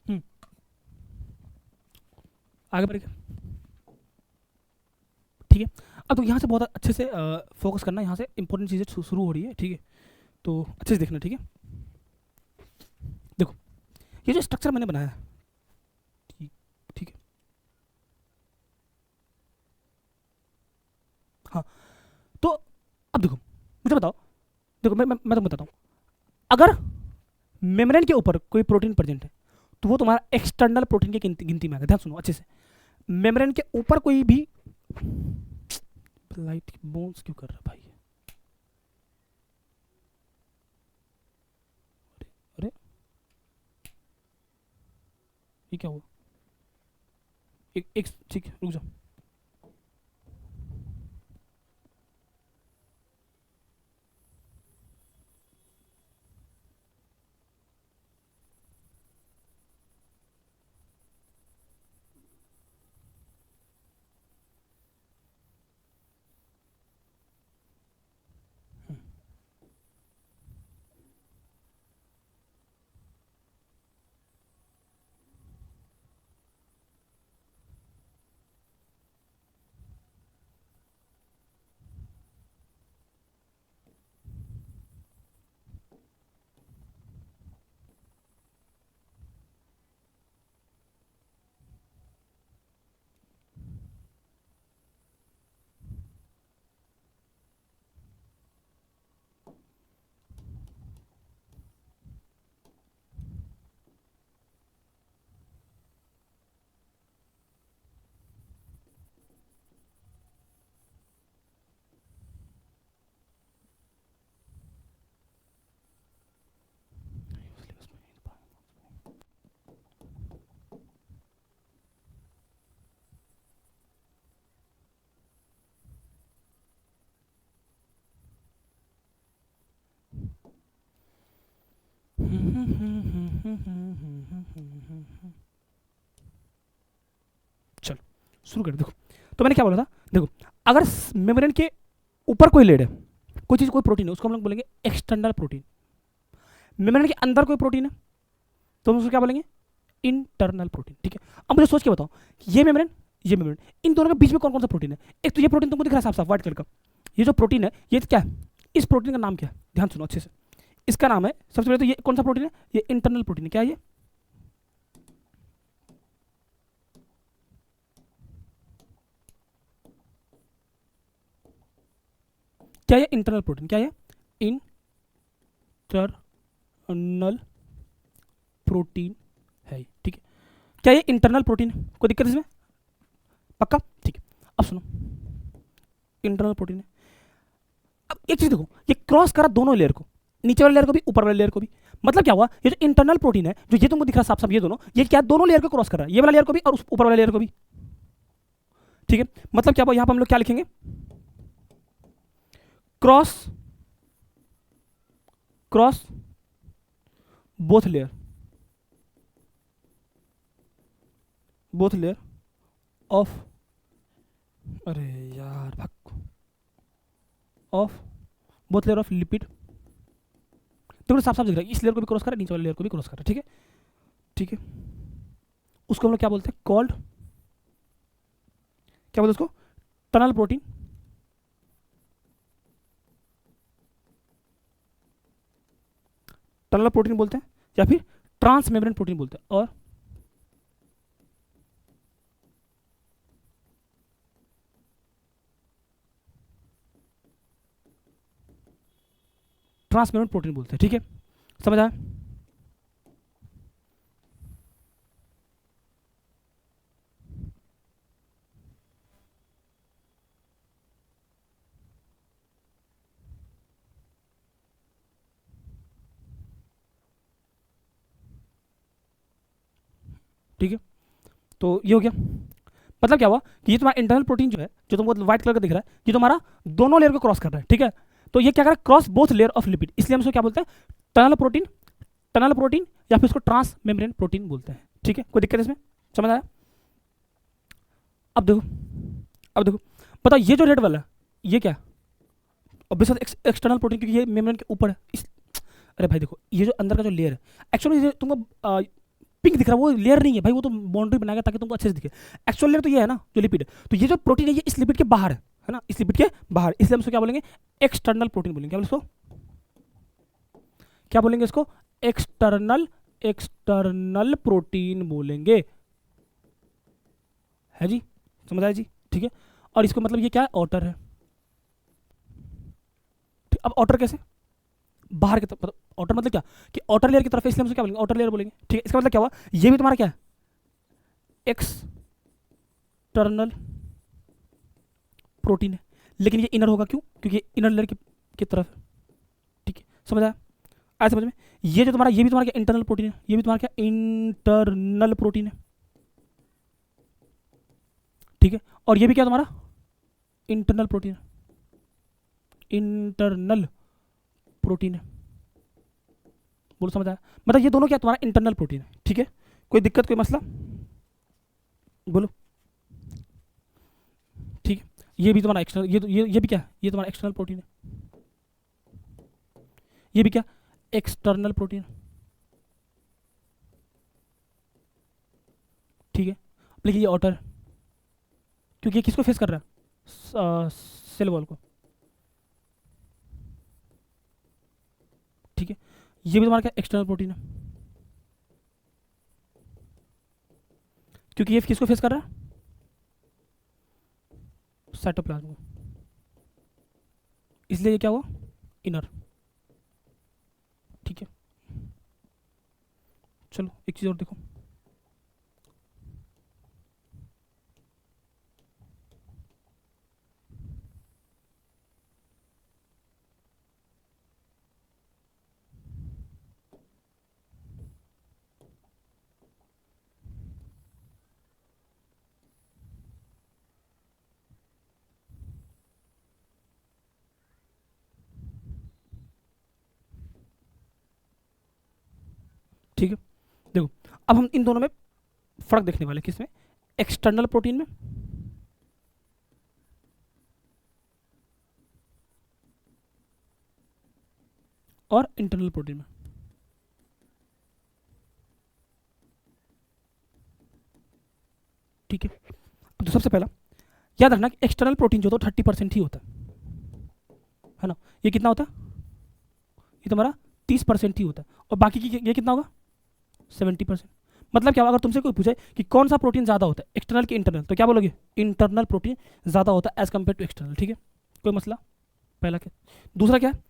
Speaker 1: हम्म, आगे बढ़ेगा, ठीक है। अब तो यहाँ से बहुत अच्छे से फोकस करना, यहाँ से इंपॉर्टेंट चीज़ें शुरू हो रही है, ठीक है। तो अच्छे से देखना, ठीक है। देखो ये जो स्ट्रक्चर मैंने बनाया है, ठीक, ठीक है, हाँ। तो अब देखो, मुझे बताओ, देखो मैं तुम्हें बताता हूँ, अगर मेम्ब्रेन के ऊपर कोई प्रोटीन प्रेजेंट है, तो वो तुम्हारा एक्सटर्नल प्रोटीन की गिनती में आएगा। ध्यान सुनो अच्छे से, मेम्ब्रेन के ऊपर कोई भी लाइट बोन्स क्यों कर रहा है भाई, अरे ये क्या हुआ, एक ठीक है, रुक जाओ। चलो शुरू कर, देखो तो मैंने क्या बोला था, देखो अगर मेम्ब्रेन के ऊपर कोई लेड है, कोई चीज़, कोई प्रोटीन है, उसको हम लोग बोलेंगे एक्सटर्नल प्रोटीन। मेम्ब्रेन के अंदर कोई प्रोटीन है, तो हम उसको क्या बोलेंगे, इंटरनल प्रोटीन, ठीक है। अब मुझे सोच के बताओ, ये मेम्ब्रेन, ये मेम्ब्रेन, इन दोनों के बीच में कौन कौन सा प्रोटीन है। एक तो ये प्रोटीन तुमको दिख रहा है साफ साफ व्हाइट कलर का, ये जो प्रोटीन है ये क्या है, इस प्रोटीन का नाम क्या है, ध्यान सुनो अच्छे से, इसका नाम है, सबसे पहले तो ये कौन सा प्रोटीन है, ये इंटरनल प्रोटीन है, क्या है ये, क्या ये इंटरनल प्रोटीन, क्या ये इंटरनल प्रोटीन है, ठीक है। क्या ये इंटरनल प्रोटीन है, कोई दिक्कत इसमें, पक्का, ठीक है। अब सुनो, इंटरनल प्रोटीन है। अब एक चीज देखो, ये क्रॉस करा दोनों लेयर को, नीचे वाले लेयर को भी, ऊपर वाले लेयर को भी। मतलब क्या हुआ, ये जो इंटरनल प्रोटीन है, जो ये तुमको दिख रहा है साफ साफ, ये दोनों, ये क्या दोनों लेयर को क्रॉस कर रहा है, ये वाला लेयर को भी और उस ऊपर वाले लेयर को भी, ठीक है। मतलब क्या हुआ, यहां पर हम लोग क्या लिखेंगे, cross, cross both layer, both layer of, अरे यार भाग, of both layer of lipid तो साफ साफ दिख रहा है, इस लेयर को भी क्रॉस कर रहा है, नीचे वाले लेयर को भी क्रॉस कर रहा है। ठीक है, ठीक है, उसको हम लोग क्या बोलते हैं, कॉल्ड, क्या बोलते हैं उसको, टनल प्रोटीन, टनल प्रोटीन बोलते हैं, या फिर ट्रांस मेम्ब्रेन प्रोटीन बोलते हैं। और ट्रांस मेम्ब्रेन प्रोटीन बोलते हैं। ठीक है, समझ आया? ठीक है, तो ये हो गया। मतलब क्या हुआ कि ये तुम्हारा इंटरनल प्रोटीन जो है, जो तुमको व्हाइट कलर का दिख रहा है, ये तुम्हारा दोनों लेयर को क्रॉस कर रहा है। ठीक है, तो ये क्या कर रहा है, cross both layer of lipid, इसलिए हम इसको क्या बोलते हैं, टनल प्रोटीन, टनल प्रोटीन, या फिर इसको ट्रांस मेम्ब्रेन प्रोटीन बोलते हैं। ठीक है, कोई दिक्कत है इसमें? समझ आया? अब देखो, अब देखो, बताओ ये जो रेड वाला है, ये क्या है? ऑब्वियसली एक्सटर्नल प्रोटीन, क्योंकि ये मेम्ब्रेन के ऊपर है। अरे भाई देखो, ये जो अंदर का जो लेयर है, एक्चुअली तुमको पिंक दिख रहा है, वो लेयर नहीं है भाई, वो तो बाउंड्री बनाएगा ताकि तुमको अच्छे से दिखे। एक्चुअल लेयर तो ये है ना, जो लिपिड है। तो ये जो प्रोटीन है, ये इस लिपिड के बाहर है ना, इस लिपिड के बाहर, इसलिए हम इसको क्या बोलेंगे, एक्सटर्नल प्रोटीन बोलेंगे। क्या बोलेंगे इसको, क्या बोलेंगे इसको, एक्सटर्नल, एक्सटर्नल प्रोटीन बोलेंगे। है जी, समझ आया जी? ठीक है, और इसको मतलब ये क्या है, आउटर है। अब आउटर कैसे, बाहर की तरफ, आउटर मतलब क्या, कि आउटर लेयर की तरफ है, इसलिए हम उसको क्या बोलेंगे, आउटर लेयर बोलेंगे। ठीक है, इसका मतलब क्या हुआ, ये भी तुम्हारा क्या है, एक्सटर्नल प्रोटीन है, लेकिन ये इनर होगा, क्यों, क्योंकि ये इनर लेयर की तरफ है। ठीक है, समझ आया? आया समझ में? ये जो तुम्हारा, ये भी तुम्हारा क्या, इंटरनल प्रोटीन है, ये भी तुम्हारा क्या, इंटरनल प्रोटीन है। ठीक है, और ये भी क्या तुम्हारा, इंटरनल प्रोटीन है, इंटरनल प्रोटीन है। बोलो समझ आया? मतलब ये दोनों क्या तुम्हारा इंटरनल प्रोटीन है। ठीक है, कोई दिक्कत, कोई मसला? बोलो। ठीक है, ये भी तुम्हारा एक्सटर्नल, ये भी क्या है, ये तुम्हारा एक्सटर्नल प्रोटीन है, ये भी क्या, एक्सटर्नल प्रोटीन। ठीक है, लेकिन ये आउटर, क्योंकि ये किसको फेस कर रहा है, सेल वॉल को। ठीक है, ये भी तुम्हारा क्या, एक्सटर्नल प्रोटीन है, क्योंकि ये किसको फेस कर रहा है, साइटोप्लाज्म को, इसलिए ये क्या हुआ, इनर। ठीक है, चलो एक चीज़ और देखो। ठीक है, देखो, अब हम इन दोनों में फर्क देखने वाले, किसमें, एक्सटर्नल प्रोटीन में और इंटरनल प्रोटीन में। ठीक है, तो सबसे पहला याद रखना कि एक्सटर्नल प्रोटीन जो होता है 30% ही होता है ना, ये कितना होता है, ये तुम्हारा 30% ही होता है, और बाकी की ये कितना होगा, 70%। मतलब क्या, अगर तुमसे कोई पूछे कि कौन सा प्रोटीन ज़्यादा होता है, एक्सटर्नल कि इंटरनल, तो क्या बोलोगे, इंटरनल प्रोटीन ज़्यादा होता है एज कम्पेयर टू एक्सटर्नल। ठीक है, कोई मसला? पहला क्या, दूसरा क्या है,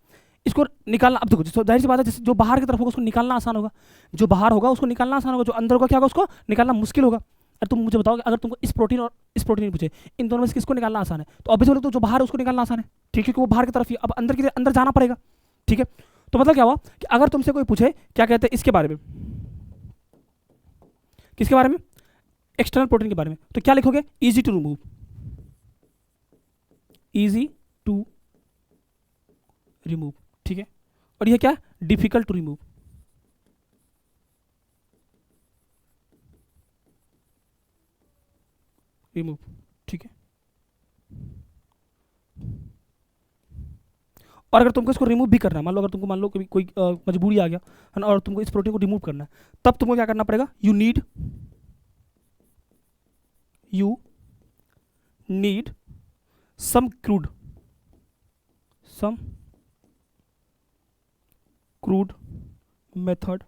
Speaker 1: इसको निकालना। अब देखो, जाहिर सी बात है, जैसे जो बाहर की तरफ होगा उसको निकालना आसान होगा, जो बाहर होगा उसको निकालना आसान होगा, जो अंदर होगा क्या होगा, उसको निकालना मुश्किल होगा। अरे तुम मुझे बताओ, अगर तुमको इस प्रोटीन और इस प्रोटीन पूछे, इन दोनों में से किसको निकालना आसान है, तो ऑब्वियसली तो जो बाहर है उसको निकालना आसान है। ठीक है, क्योंकि वो बाहर की तरफ ही, अब अंदर की अंदर जाना पड़ेगा। ठीक है, तो मतलब क्या हुआ कि अगर तुमसे कोई पूछे क्या कहते हैं इसके बारे में, किसके बारे में, एक्सटर्नल प्रोटीन के बारे में, तो क्या लिखोगे, easy to remove, easy to remove. ठीक है, और ये क्या, डिफिकल्ट टू रिमूव, रिमूव। ठीक है, और अगर तुमको इसको रिमूव भी करना है, मान लो अगर तुमको मान लो कोई मजबूरी आ गया है ना, और तुमको इस प्रोटीन को रिमूव करना है, तब तुमको क्या करना पड़ेगा, you need some crude method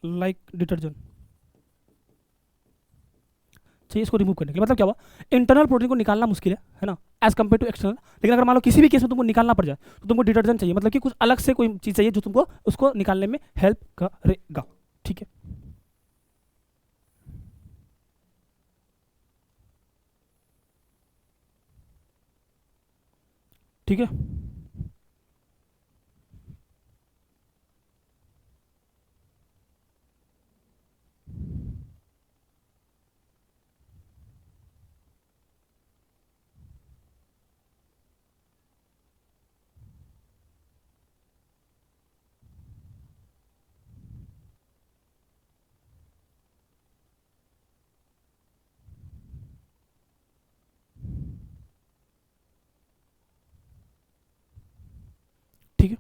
Speaker 1: like detergent चाहिए इसको रिमूव करने के लिए। मतलब क्या हुआ, इंटरनल प्रोटीन को निकालना मुश्किल है ना, एज कम्पेयर टू एक्सटर्नल। लेकिन अगर मान लो किसी भी केस में तुमको निकालना पड़ जाए तो तुमको डिटर्जेंट चाहिए, मतलब कि कुछ अलग से कोई चीज़ चाहिए जो तुमको उसको निकालने में हेल्प करेगा। ठीक है, ठीक है, ठीक है।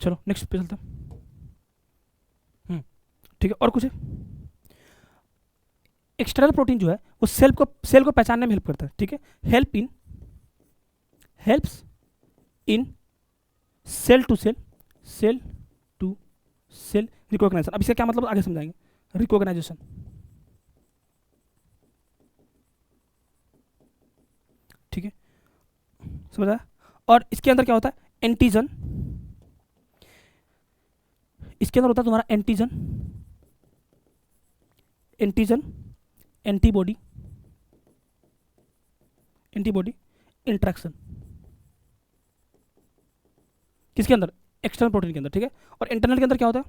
Speaker 1: चलो नेक्स्ट पे चलते हैं। ठीक है, और कुछ है। एक्सटर्नल प्रोटीन जो है वो सेल को पहचानने में हेल्प करता है। ठीक है, helps in cell to cell to cell recognisation. अब इसका क्या मतलब आगे समझाएंगे। रिकॉग्नाइजेशन, ठीक है, समझ आया। और इसके अंदर क्या होता है, एंटीजन। इसके अंदर होता है तुम्हारा एंटीजन, एंटीबॉडी, इंट्रैक्शन। किसके अंदर, एक्सटर्नल प्रोटीन के अंदर। ठीक है, और इंटरनल के अंदर क्या होता है,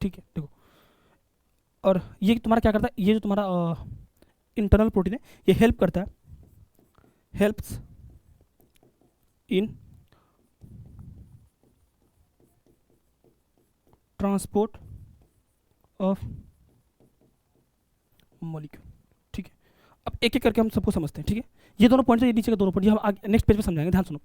Speaker 1: ठीक है देखो। और ये तुम्हारा क्या करता है, ये जो तुम्हारा इंटरनल प्रोटीन है ये हेल्प करता है, helps in transport of molecule. ठीक है, अब एक एक करके हम सबको समझते हैं। ठीक है, ये दोनों पॉइंट, ये नीचे के दोनों पॉइंट, ये हम आगे नेक्स्ट पेज पे समझाएंगे, ध्यान सुनो।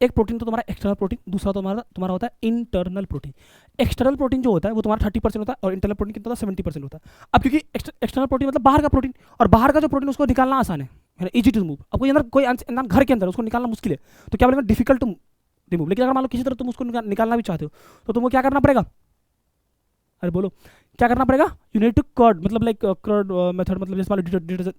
Speaker 1: एक प्रोटीन तो तुम्हारा एक्सटर्नल प्रोटीन, दूसरा तो तुम्हारा तुम्हारा होता है इंटरनल प्रोटीन। एक्सटर्नल प्रोटीन जो होता है वो तुम्हारा 30% होता है, और इंटरनल प्रोटीन कितना होता है, 70% होता है। अब क्योंकि एक्सटर्नल प्रोटीन मतलब बाहर का प्रोटीन, और बाहर का जो प्रोटीन उसको निकालना आसान है ना, इजी टू रिमूव। अब कोई अंदर कोई इंसान घर के अंदर उसको निकालना मुश्किल है, तो क्या बोलेंगे, डिफिकल्ट टू रिमूव। लेकिन अगर मान लो किसी तरह तुम उसको निकालना भी चाहते हो तो तुमको क्या करना पड़ेगा, अरे बोलो, क्या करना पड़ेगा, यू नीड टू कर्ड, मतलब लाइक कर्ड मेथड, मतलब जैसे मान लो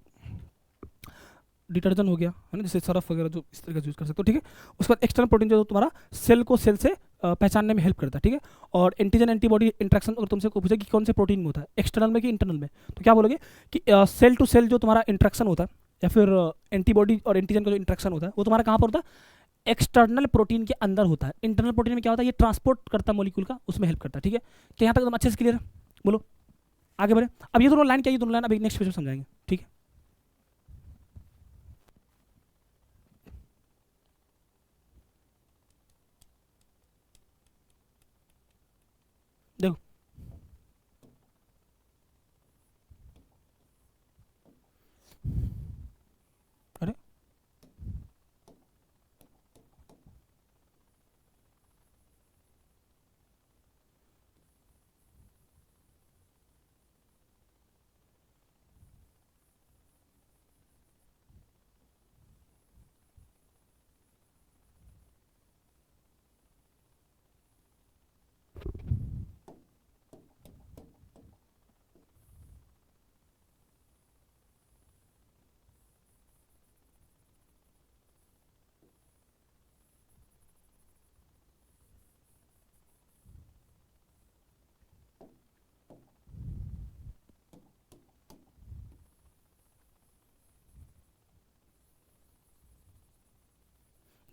Speaker 1: डिटर्जेंट हो गया है ना, जैसे सरफ वगैरह जो इस तरह का यूज़ कर सकते हो। ठीक है, उसके बाद एक्सटर्नल प्रोटीन जो तुम्हारा सेल को सेल से पहचानने में हेल्प करता है। ठीक है, और एंटीजन एंटीबॉडी इंट्रैक्शन अगर तुमसे पूछे कि कौन से प्रोटीन में होता है, एक्सटर्नल में कि इंटरनल में, तो क्या बोलोगे कि सेल टू सेल जो तुम्हारा इंट्रैक्शन होता है, या फिर एंटीबॉडी और एंटीजन का जो इंट्रैक्शन होता है वो तुम्हारा कहाँ पर होता है, एक्सटर्नल प्रोटीन के अंदर होता है। इंटरनल प्रोटीन में क्या होता है, ये ट्रांसपोर्ट करता है मॉलिक्यूल का, उसमें हेल्प करता है। ठीक है, क्या यहाँ तक एकदम अच्छे से क्लियर है, बोलो आगे बढ़े। अब ये दोनों लाइन क्या, ये दोनों लाइन अभी नेक्स्ट पेज में समझाएंगे। ठीक है, देखो, अरे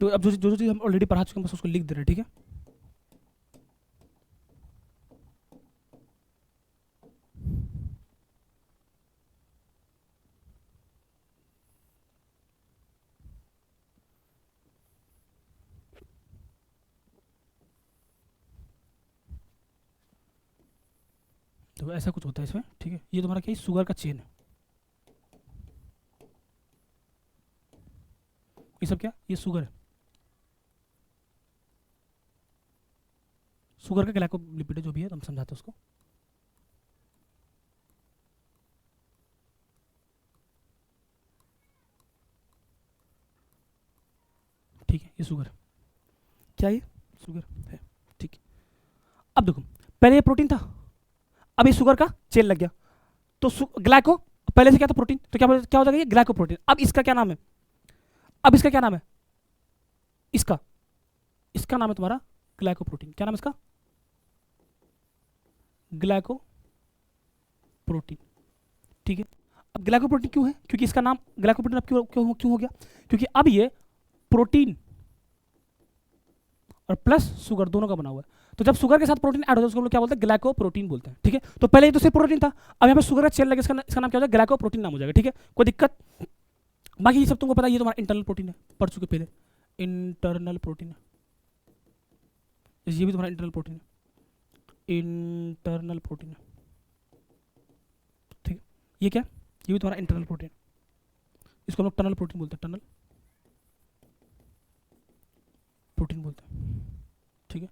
Speaker 1: तो अब जो जो चीज़ हम ऑलरेडी पढ़ा चुके हैं बस उसको लिख दे रहे हैं। ठीक है, तो ऐसा कुछ होता है इसमें, ठीक है। ये तुम्हारा क्या है, शुगर का चेन है। ये सब क्या, ये शुगर है, शुगर का ग्लाइकोलिपिड है, जो भी है हम समझाते हैं उसको। ठीक है, ये शुगर है, क्या ये शुगर है, ठीक है। अब देखो, पहले ये प्रोटीन था, अब ये शुगर का चेन लग गया, तो ग्लाइको, पहले से क्या था प्रोटीन, तो क्या हो जाएगा ये ग्लाइको प्रोटीन। अब इसका क्या नाम है, अब इसका क्या नाम है, इसका इसका नाम है तुम्हारा ग्लाइको प्रोटीन। क्या नाम है इसका, ग्लाइको प्रोटीन, ठीक है। अब ग्लाइको प्रोटीन क्यों है, क्योंकि इसका नाम ग्लाइको प्रोटीन अब क्यों हो गया, क्योंकि अब ये प्रोटीन और प्लस शुगर दोनों का बना हुआ है। तो जब शुगर के साथ प्रोटीन ऐड होता है उसको हम लोग क्या बोलते हैं, ग्लाइको प्रोटीन बोलते हैं, ठीक है। तो पहले ये तो सिर्फ प्रोटीन था, अब यहाँ पे शुगर का चेन लगे, इसका नाम क्या हो जाएगा, ग्लाइको प्रोटीन नाम हो जाएगा, ठीक है, कोई दिक्कत। बाकी ये सब तुमको पता है, ये तुम्हारा इंटरनल प्रोटीन है, पढ़ चुके पहले, इंटरनल प्रोटीन है, ये भी तुम्हारा इंटरनल प्रोटीन है, इंटरनल प्रोटीन है, ठीक है। ये क्या, ये भी तुम्हारा इंटरनल प्रोटीन, इसको हम लोग टनल प्रोटीन बोलते हैं, टनल प्रोटीन बोलते हैं, ठीक है।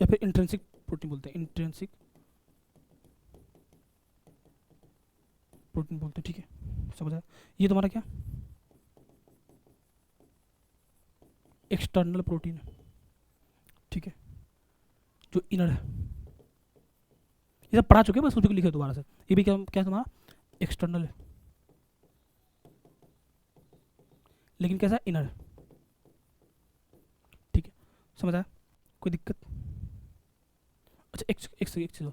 Speaker 1: या फिर इंट्रिंसिक प्रोटीन बोलते हैं, इंट्रिंसिक प्रोटीन बोलते हैं, ठीक है, समझ आया। ये तुम्हारा क्या, एक्सटर्नल प्रोटीन है, ठीक है, जो इनर है। ये सब पढ़ा चुके हैं, बस उसको लिखे दोबारा से। ये भी क्या क्या तुम्हारा एक्सटर्नल है, लेकिन कैसा इनर है, ठीक है, समझ आया, कोई दिक्कत। अच्छा एक चीज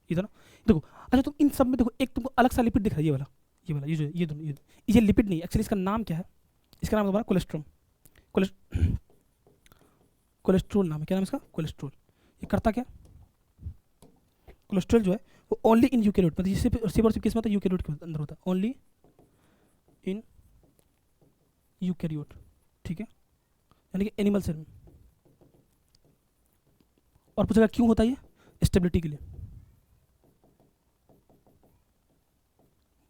Speaker 1: इधर ना, देखो, अच्छा तुम इन सब में देखो, एक तुमको अलग सा लिपिड दिख रहा है, ये वाला, ये वाला, ये जो ये दोनों, ये लिपिड नहीं, एक्चुअली इसका नाम क्या है, इसका नाम तुम्हारा कोलेस्ट्रॉल, कोलेस्ट्रॉल नाम है, क्या नाम है इसका, कोलेस्ट्रॉल। ये करता क्या, कोलेस्ट्रॉल जो है वो ओनली इन यूकेरियोट, मतलब सिर्फ और सिर्फ किस में होता है, यूकेरियोट के अंदर होता है, ओनली इन यूकेरियोट, ठीक है, यानी कि एनिमल सेल में। और पूछेगा क्यों होता है, ये स्टेबिलिटी के लिए,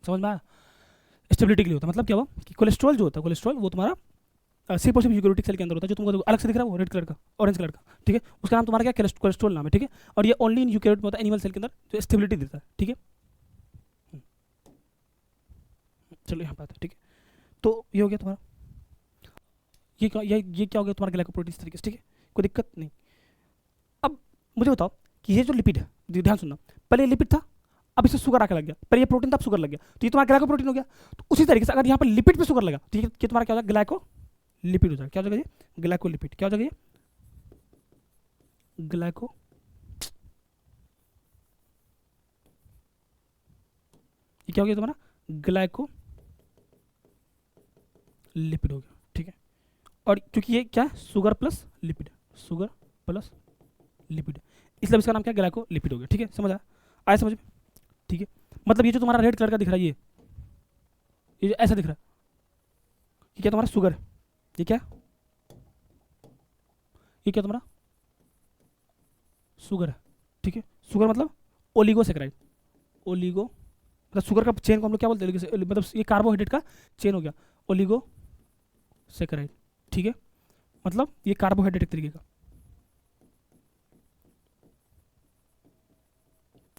Speaker 1: समझ में आया, स्टेबिलिटी के लिए होता है। मतलब क्या हुआ कि कोलेस्ट्रॉल जो होता है, कोलेस्ट्रॉल वो तुम्हारा सिर्फ और सिर्फ यूकेरियोटिक सेल के अंदर होता है, जो तुमको अलग से दिख रहा है वो रेड कलर का, ऑरेंज कलर का, ठीक है, उसका नाम तुम्हारा क्या, कोलेस्ट्रॉल नाम है, ठीक है। और ये ओनली इन यूकेरियोट में होता है, एनिमल सेल के अंदर, जो स्टेबिलिटी देता है, ठीक है। चलो यहाँ पे आता है, ठीक है। तो ये हो गया तुम्हारा, ये क्या हो गया तुम्हारा ग्लाइकोप्रोटीन इस तरीके से, ठीक है, कोई दिक्कत नहीं। अब मुझे बताओ कि ये जो लिपिड है, ध्यान सुनना, पहले लिपिड था, अब इसे शुगर आके लग गया, पहले ये प्रोटीन था, अब शुगर लग गया, तो ये तुम्हारा ग्लाइकोप्रोटीन हो गया। तो उसी तरीके से अगर यहाँ पर लिपिड पे शुगर लगा तो ये तुम्हारा क्या हो जाएगा, ग्लाइको लिपिड हो जाएगा, क्या हो जाएगा ये, ग्लाइकोलिपिड, क्या हो जाएगा ये, ग्लाइको, ये क्या हो गया तुम्हारा, ग्लाइको लिपिड हो गया, ठीक है। और क्योंकि ये क्या है, sugar plus lipid, sugar plus lipid, इसलिए इसका नाम क्या है, ग्लाइको लिपिड हो गया, ठीक है, समझ आया समझ में, ठीक है। मतलब ये जो तुम्हारा रेड कलर का दिख रहा है, ये जो ऐसा दिख रहा है, ये क्या तुम्हारा शुगर है, ये क्या तुम्हारा शुगर है, ठीक है। शुगर मतलब ओलिगोसेकेराइड, ओलिगो मतलब शुगर का चेन को हम लोग क्या बोलते हैं, मतलब ये कार्बोहाइड्रेट का चेन हो गया, ओलिगोसेकेराइड, ठीक है, मतलब ये कार्बोहाइड्रेट एक तरीके का,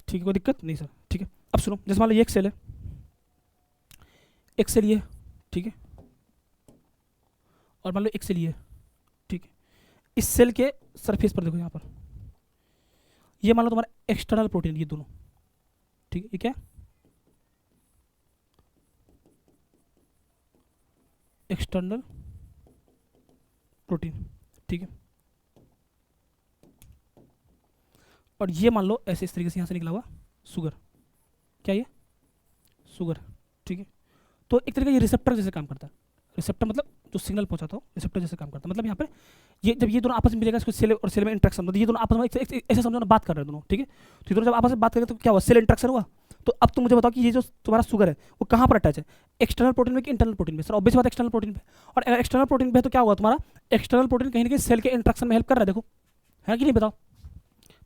Speaker 1: ठीक है, कोई दिक्कत नहीं सर, ठीक है। अब सुनो, जैसे मान लो ये एक सेल है, एक सेल ये, ठीक है, और मान लो एक सेल ये, ठीक है। इस सेल के सरफेस पर देखो, यहाँ पर ये मान लो तुम्हारा एक्सटर्नल प्रोटीन, ये दोनों, ठीक है, ये क्या, एक्सटर्नल प्रोटीन, ठीक है। और ये मान लो ऐसे इस तरीके से यहाँ से निकला हुआ शुगर, क्या ये शुगर, ठीक है। तो एक तरीके ये रिसेप्टर जैसे काम करता है, रिसेप्टर मतलब जो सिग्नल पहुंचाता हो, रिसेप्टर जैसे काम करता है। मतलब यहाँ पे ये जब ये दोनों आपस में मिलेगा, इसको सेल और सेल में इंट्रैक्शन, मतलब ये दोनों आपस में ऐसे समझो ना, बात कर रहे हैं दोनों, ठीक है। तो ये दोनों जब आपस में बात करें तो क्या हुआ, सेल इंट्रैक्शन हुआ। तो अब तुम मुझे बताओ कि ये जो तुम्हारा शुगर है वो कहाँ पर अटैच है, एक्सटर्नल प्रोटीन में कि इंटरनल प्रोटीन में, सर ऑब्वियस बात एक्सटर्नल प्रोटीन पे। और अगर एक्सटर्नल प्रोटीन पे तो क्या हुआ, तुम्हारा एक्सटर्नल प्रोटीन कहीं ना कहीं सेल के इंट्रैक्शन में हेल्प कर रहा है, देखो है कि नहीं बताओ।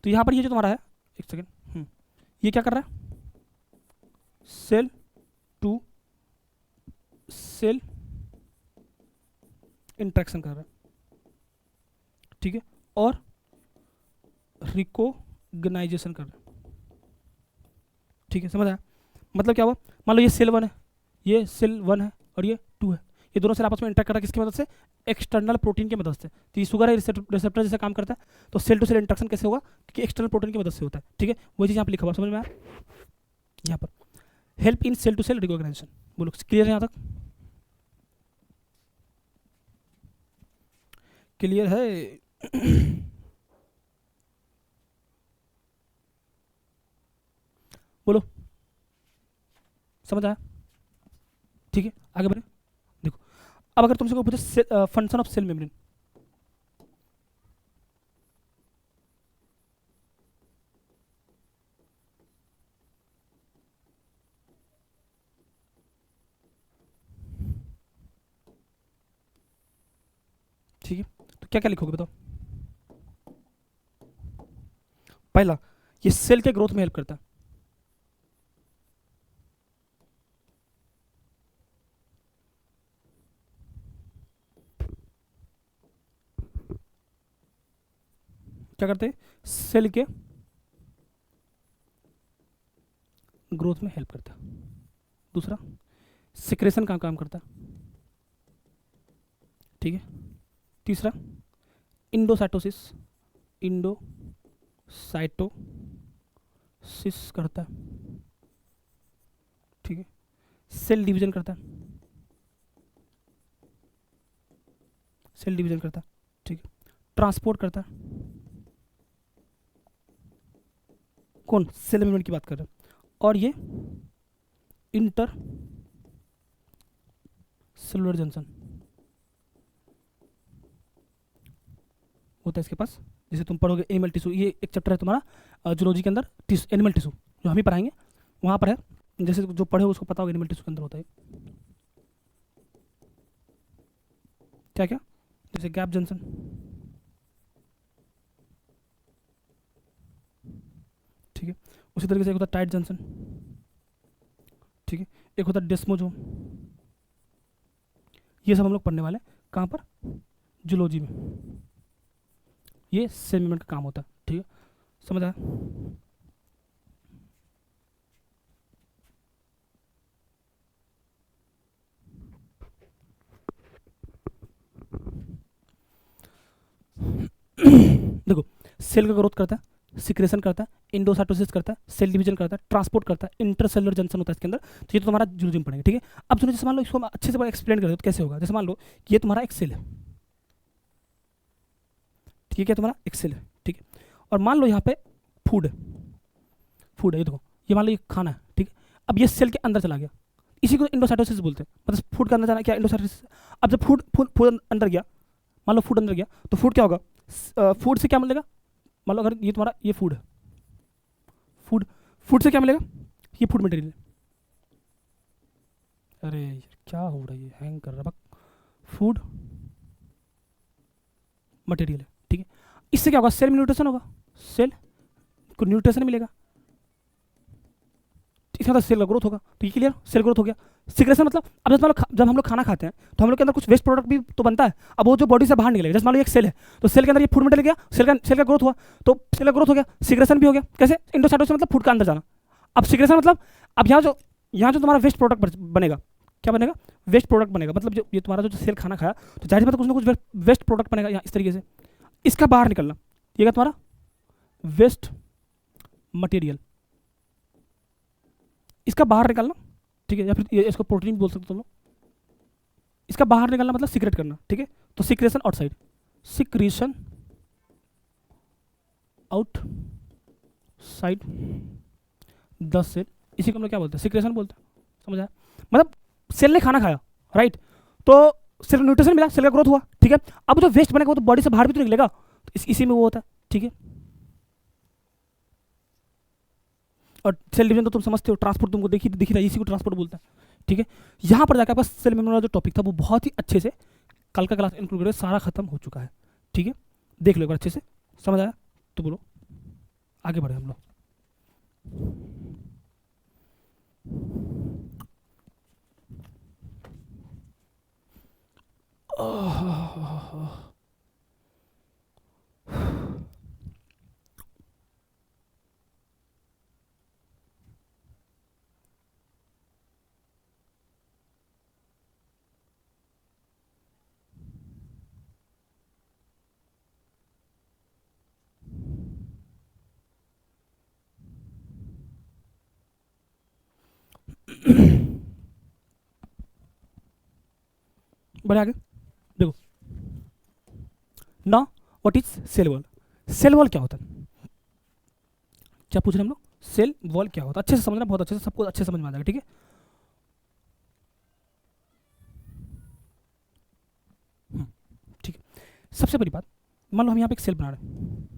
Speaker 1: तो यहाँ पर ये जो तुम्हारा है, एक सेकेंड, ये क्या कर रहा है, सेल टू सेल इंटरेक्शन कर रहा है, ठीक है, और रिकोगनाइजेशन कर रहा है, ठीक है, समझ आया। मतलब क्या हुआ, मान लो ये सेल 1 है, ये सेल 1 है और ये 2 है, ये दोनों सेल आपस में इंटरेक्ट कर रहा है किसकी मदद से, एक्सटर्नल प्रोटीन की मदद से। तो ये शुगर है, रिसेप्टर जैसे काम करता है। तो सेल टू सेल इंटरेक्शन कैसे होगा, क्योंकि एक्सटर्नल प्रोटीन की मदद से होता है, ठीक है। वही चीज़ यहाँ पर लिखा हुआ, समझ में आया। यहाँ पर help in cell to cell recognition, बोलो क्लियर है यहाँ तक, क्लियर है। बोलो समझ आया, ठीक है, आगे बढ़े। देखो अब अगर तुमसे कोई पूछे फंक्शन ऑफ सेल मेम्ब्रेन, ठीक है, तो क्या क्या लिखोगे बताओ। पहला, ये सेल के ग्रोथ में हेल्प करता है, क्या करते हैं, सेल के ग्रोथ में हेल्प करता है। दूसरा, सिक्रेशन का काम करता है, ठीक है। तीसरा, इंडोसाइटोसिस, इंडोसाइटोसिस करता है, ठीक है। सेल डिवीजन करता है, सेल डिवीजन करता है, ठीक है। ट्रांसपोर्ट करता है, कौन, सेल मेम्ब्रेन की बात कर रहे हैं। और ये इंटर सेलुलर जंक्शन होता है इसके पास। जैसे तुम पढ़ोगे एनिमल टिश्यू, ये एक चैप्टर है तुम्हारा जूलॉजी के अंदर, एनिमल टिश्यू जो हम ही पढ़ाएंगे, वहाँ पर है। जैसे जो पढ़े उसको पता होगा एनिमल टिश्यू के अंदर होता है क्या क्या, जैसे गैप जंक्शन, ठीक है। उसी तरीके से एक होता है टाइट जंक्शन, ठीक है। एक होता है डेस्मोजोम। ये सब हम लोग पढ़ने वाले हैं कहाँ पर, जूलॉजी में। ये सेल मेम्ब्रेन का काम होता है, ठीक है, समझ आया। देखो सेल का ग्रोथ करता है, सिक्रेशन करता है, इंडोसाइटोसिस करता है, सेल डिवीजन करता है, ट्रांसपोर्ट करता है, इंटरसेलुलर जंक्शन होता है इसके अंदर। तो ये तो तुम्हारा जूलॉजी में पढ़ेंगे, ठीक है। अब सुनो, जैसे मान लो इसको हम अच्छे से एक्सप्लेन कर दो तो कैसे होगा। जैसे मान लो ये तुम्हारा एक सेल है, ठीक है, तुम्हारा एक सेल है, ठीक है। और मान लो यहाँ पे फूड है, फूड है, ये देखो, ये मान लो ये खाना है, ठीक है। अब ये सेल के अंदर चला गया, इसी को इंडोसाइटोसिस बोलते हैं, मतलब फूड का अंदर जाना क्या, इंडोसाइटोसिस। अब जब फूड फूड फूड अंदर गया, मान लो फूड अंदर गया, तो फूड क्या होगा, फूड से क्या मिलेगा, मान लो अगर ये तुम्हारा ये फूड है, फूड फूड से क्या मिलेगा, ये फूड मटेरियल है। अरे यार क्या हो रहा है, ये हैंग कर रहा है, फूड मटेरियल है, ठीक है। इससे क्या होगा, सेल में न्यूट्रिशन होगा, सेल को न्यूट्रिशन मिलेगा, इसका मतलब सेल का ग्रोथ होगा। तो ये क्लियर, सेल ग्रोथ हो गया। सिक्रेशन मतलब, अब जैसे मान लो जब हम लोग खाना खाते हैं तो हम लोग के अंदर कुछ वेस्ट प्रोडक्ट भी तो बनता है, अब वो जो बॉडी से बाहर निकलेगा। जैसे मान लो एक सेल है, तो सेल के अंदर ये फूड मटेरियल गया, सेल का ग्रोथ हुआ, तो सेल का ग्रोथ हो गया, सिक्रेशन भी हो गया। कैसे, इंडोसाइटोसिस मतलब फूड का अंदर जाना। अब सिक्रेशन मतलब, अब यहाँ जो तुम्हारा वेस्ट प्रोडक्ट बनेगा, क्या बनेगा, वेस्ट प्रोडक्ट बनेगा। मतलब जो ये तुम्हारा जो सेल खाना खाया, तो जाहिर बात कुछ ना कुछ वेस्ट प्रोडक्ट बनेगा यहाँ इस तरीके से, इसका बाहर निकलना, ये तुम्हारा वेस्ट मटेरियल, इसका बाहर निकलना, ठीक है। या फिर इसको प्रोटीन बोल सकते हो तुम लोग। इसका बाहर निकलना मतलब सीक्रेट करना, ठीक है। तो secretion outside, secretion outside the cell, इसी को हम लोग क्या बोलते हैं, सिक्रेशन बोलते हैं, समझ आया। मतलब सेल ने खाना खाया, राइट, तो सेल को न्यूट्रिशन मिला, सेल का ग्रोथ हुआ, ठीक है। अब जो वेस्ट बनेगा वो तो बॉडी से बाहर भी तो निकलेगा, तो इसी में वो होता है, ठीक है। और सेल डिवीजन तो तुम समझते हो, ट्रांसपोर्ट तुमको दिखी था, इसी को ट्रांसपोर्ट बोलते हैं, ठीक है। यहाँ पर जाकर आपका सेल मेम्ब्रेन जो टॉपिक था वो बहुत ही अच्छे से कल का क्लास इंक्लूड करके सारा खत्म हो चुका है, ठीक है। देख लो एक बार अच्छे से, समझ आया? तो बोलो, आगे बढ़े हम लोग। बढ़े आगे। देखो ना, what is cell wall? Cell wall क्या होता है? क्या पूछ रहे हैं हम लोग? सेल वॉल क्या होता है? अच्छे से समझना, बहुत अच्छे से, सबको अच्छे से समझ में आ जाएगा, ठीक है? हम्म, ठीक है। सबसे बड़ी बात, मान लो हम यहाँ पे एक सेल बना रहे हैं,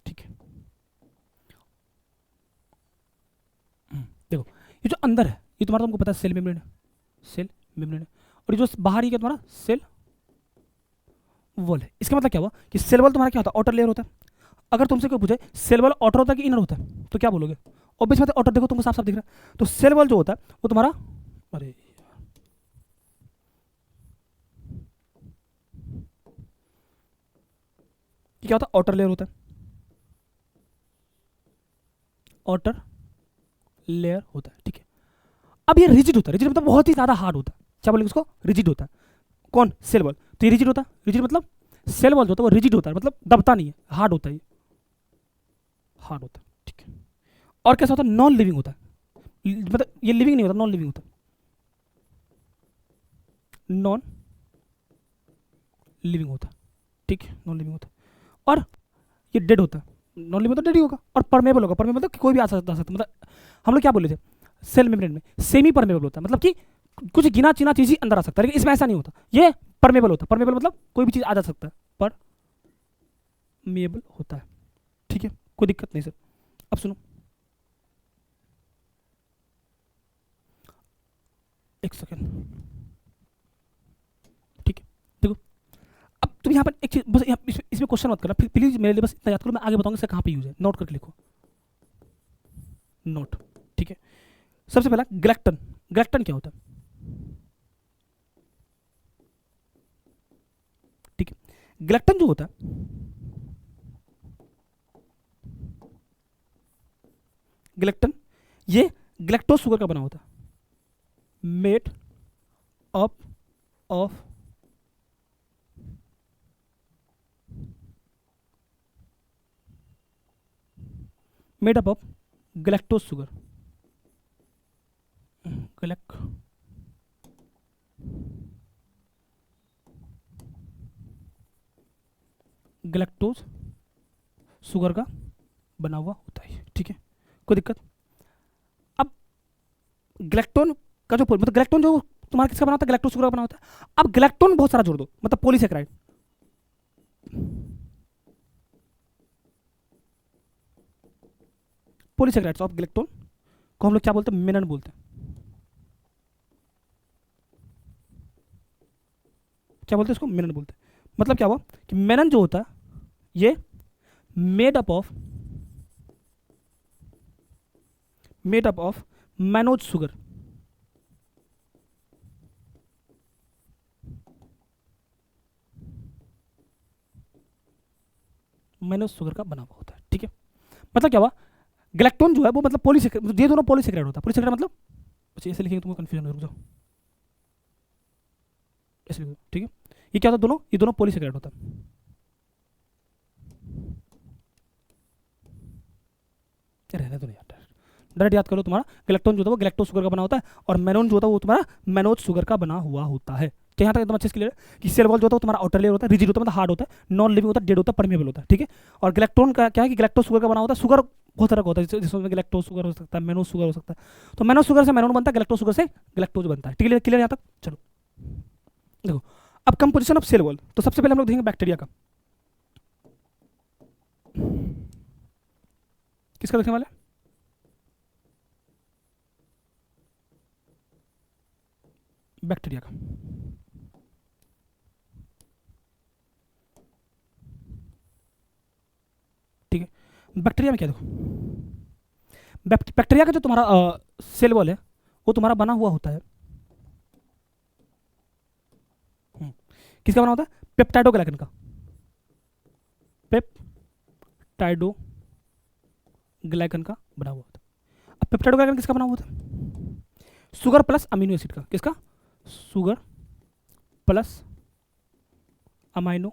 Speaker 1: ठीक है? देखो, ये जो अंदर है, ये तुम्हारा, तुमको पता है सेल मेम्ब्रेन है, सेल मेम्ब्रेन है। और ये जो बाहर ही क्या तुम्हारा सेल वॉल है। इसका मतलब क्या हुआ कि सेल वॉल तुम्हारा क्या होता है? आउटर लेयर होता है। अगर तुमसे कोई पूछे सेल वॉल आउटर होता है कि इनर होता है, तो क्या बोलोगे? ऑब्वियस बात है आउटर, देखो तुमको साफ साफ दिख रहा है। तो सेल वॉल जो होता है वो तुम्हारा, अरे ये क्या होता है? आउटर लेयर होता है, आउटर लेयर होता है, ठीक है? अब ये रिजिड होता है, रिजिड मतलब बहुत ही ज्यादा हार्ड होता है। क्या बोलेंगे उसको? रिजिड होता है। कौन? Cell wall. तो ये रिजिड होता है, रिजिड मतलब सेल वॉल जो होता है वो रिजिड होता है, मतलब दबता नहीं है, हार्ड होता है, ये हार्ड होता है, ठीक है? और कैसा होता है? नॉन लिविंग होता है, मतलब ये लिविंग नहीं होता, नॉन लिविंग होता है, नॉन लिविंग होता है, ठीक है? नॉन लिविंग होता है। और ये डेड होता है, नॉन लिविंग तो डेड ही होगा। और परमेबल होगा, परमेबल मतलब कि कोई भी आ सकता, मतलब हम लोग क्या बोले थे सेल मेम्ब्रेन में? सेमी परमेबल होता है, मतलब कि कुछ गिना चिना चीज ही अंदर आ सकता है, लेकिन इसमें ऐसा नहीं होता, ये परमेबल होता है। परमेबल मतलब कोई भी चीज आ जा सकता है, परमेबल होता है, ठीक है? कोई दिक्कत नहीं सर। अब सुनो, एक सेकेंड, ठीक है? देखो, अब तुम यहाँ पर एक चीज बस, इसमें क्वेश्चन मत करना प्लीज, मेरे लिए बस इतना याद करो, मैं आगे बताऊंगा इसका कहाँ पे यूज है, नोट करके लिखो, नोट, ठीक है? सबसे पहला ग्लैक्टन। ग्लैक्टन क्या होता है? ठीक है, ग्लैक्टन जो होता है, ग्लैक्टन ये ग्लैक्टोज शुगर का बना होता है, made up of, made up of galactose sugar, galac galactose sugar का बना हुआ होता है, ठीक है? कोई दिक्कत? अब ग्लैक्टोन का जो मतलब ग्लैक्टोन जो तुम्हारा किसका बना होता है? ग्लैक्टोज शुगर का बना होता है। अब ग्लैक्टोन बहुत सारा जोड़ दो, मतलब पॉलीसेक्राइड, पॉलीसेक्राइड्स ऑफ ग्लैक्टोन को हम लोग क्या बोलते हैं? मेनन बोलते हैं। क्या बोलते हैं इसको? मेनन बोलते हैं। मतलब क्या हुआ कि मेनन जो होता है ये made up of, made up of mannose sugar, mannose sugar का बना हुआ होता है, ठीक है? मतलब क्या हुआ? ग्लैक्टोन जो है वो मतलब पॉलीसेक्राइड, ये दोनों पॉलीसेक्राइड होता है। पॉलीसेक्राइड मतलब, अच्छा ऐसे लिखेंगे तुमको कंफ्यूजन हो, रुक जाओ, ऐसे लिखो, ठीक है? ये क्या होता है? दोनों, ये दोनों पॉलीसेक्राइड होता है। रहने दो नहीं यार, डायरेक्ट याद करो, तुम्हारा ग्लैक्टोन जो था वो ग्लैक्टोज शुगर का बना होता है, और मेनोन जो था वो तुम्हारा मैनोज शुगर का बना हुआ होता है। तो यहाँ तक एकदम अच्छे से क्लियर है कि सेल वॉल जो होता है वो तुम्हारा आउटर लेयर होता है, रिजिड होता है मतलब हार्ड होता है, नॉन लिविंग होता है, डेड होता है, परमेबल होता है, ठीक है? और ग्लैक्टोन का क्या है कि ग्लैक्टोज शुगर का बना होता है। शुगर बहुत तरह का होता है, जिसमें ग्लैक्टोज शुगर हो सकता है, मेनोज शुगर हो सकता है। तो मेनोज शुगर से मेनोन बनता है, ग्लैक्टोज शुगर से ग्लैक्टोज बनता है। क्लियर? क्लियर यहाँ तक? चलो देखो, अब कंपोजिशन ऑफ सेल वॉल, तो सबसे पहले हम लोग देखेंगे बैक्टीरिया का। किसका देखने वाले? बैक्टीरिया का। बैक्टीरिया में क्या देखो, बैक्टीरिया का जो तुम्हारा सेल वॉल है वो तुम्हारा बना हुआ होता है, किसका बना होता है? पेप्टाइडोग्लाइकन का, पेप्टाइडोग्लाइकन का बना हुआ होता है। अब पेप्टाइडोग्लाइकन किसका बना हुआ होता है? शुगर प्लस अमीनो एसिड का। किसका? शुगर प्लस अमाइनो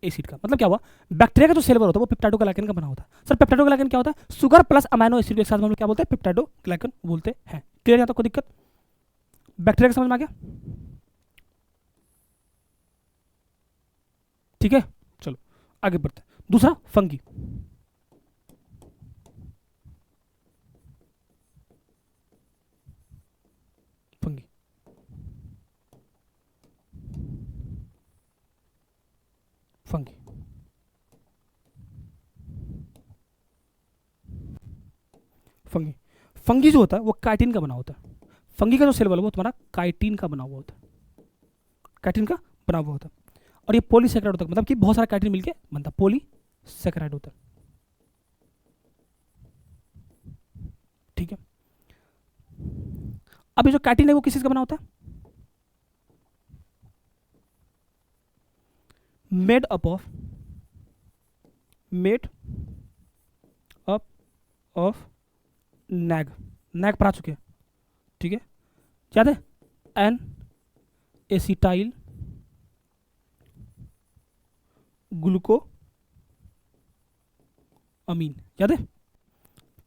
Speaker 1: एसिड का। मतलब क्या हुआ, बैक्टीरिया का जो सेल वॉल होता है वो पेप्टाइडोग्लाइकन का बना होता है। सर पेप्टाइडोग्लाइकन क्या होता है? शुगर प्लस अमाइनो एसिड के साथ हम लोग क्या बोलते हैं? पेप्टाइडोग्लाइकन बोलते हैं। क्लियर? यहाँ तक कोई दिक्कत? बैक्टीरिया का समझ में आ गया? ठीक है, चलो आगे बढ़ते हैं। दूसरा fungi. Fungi fungi fungi fungi जो होता है वो काइटिन का बना होता है। फंगी का जो सेल वॉल है वो तुम्हारा काइटिन का बना हुआ होता है, काइटिन का बना हुआ होता है। और ये पॉलीसेकेराइड होता है, मतलब कि बहुत सारा काइटिन मिलके बनता है, पॉलीसेकेराइड होता है। ठीक है, अब ये जो काइटिन है वो किस चीज का बना होता है? Made up of made up of nag. Nag पर आ चुके हैं, ठीक है, याद है? एन एसिटाइल ग्लूको अमीन, याद है?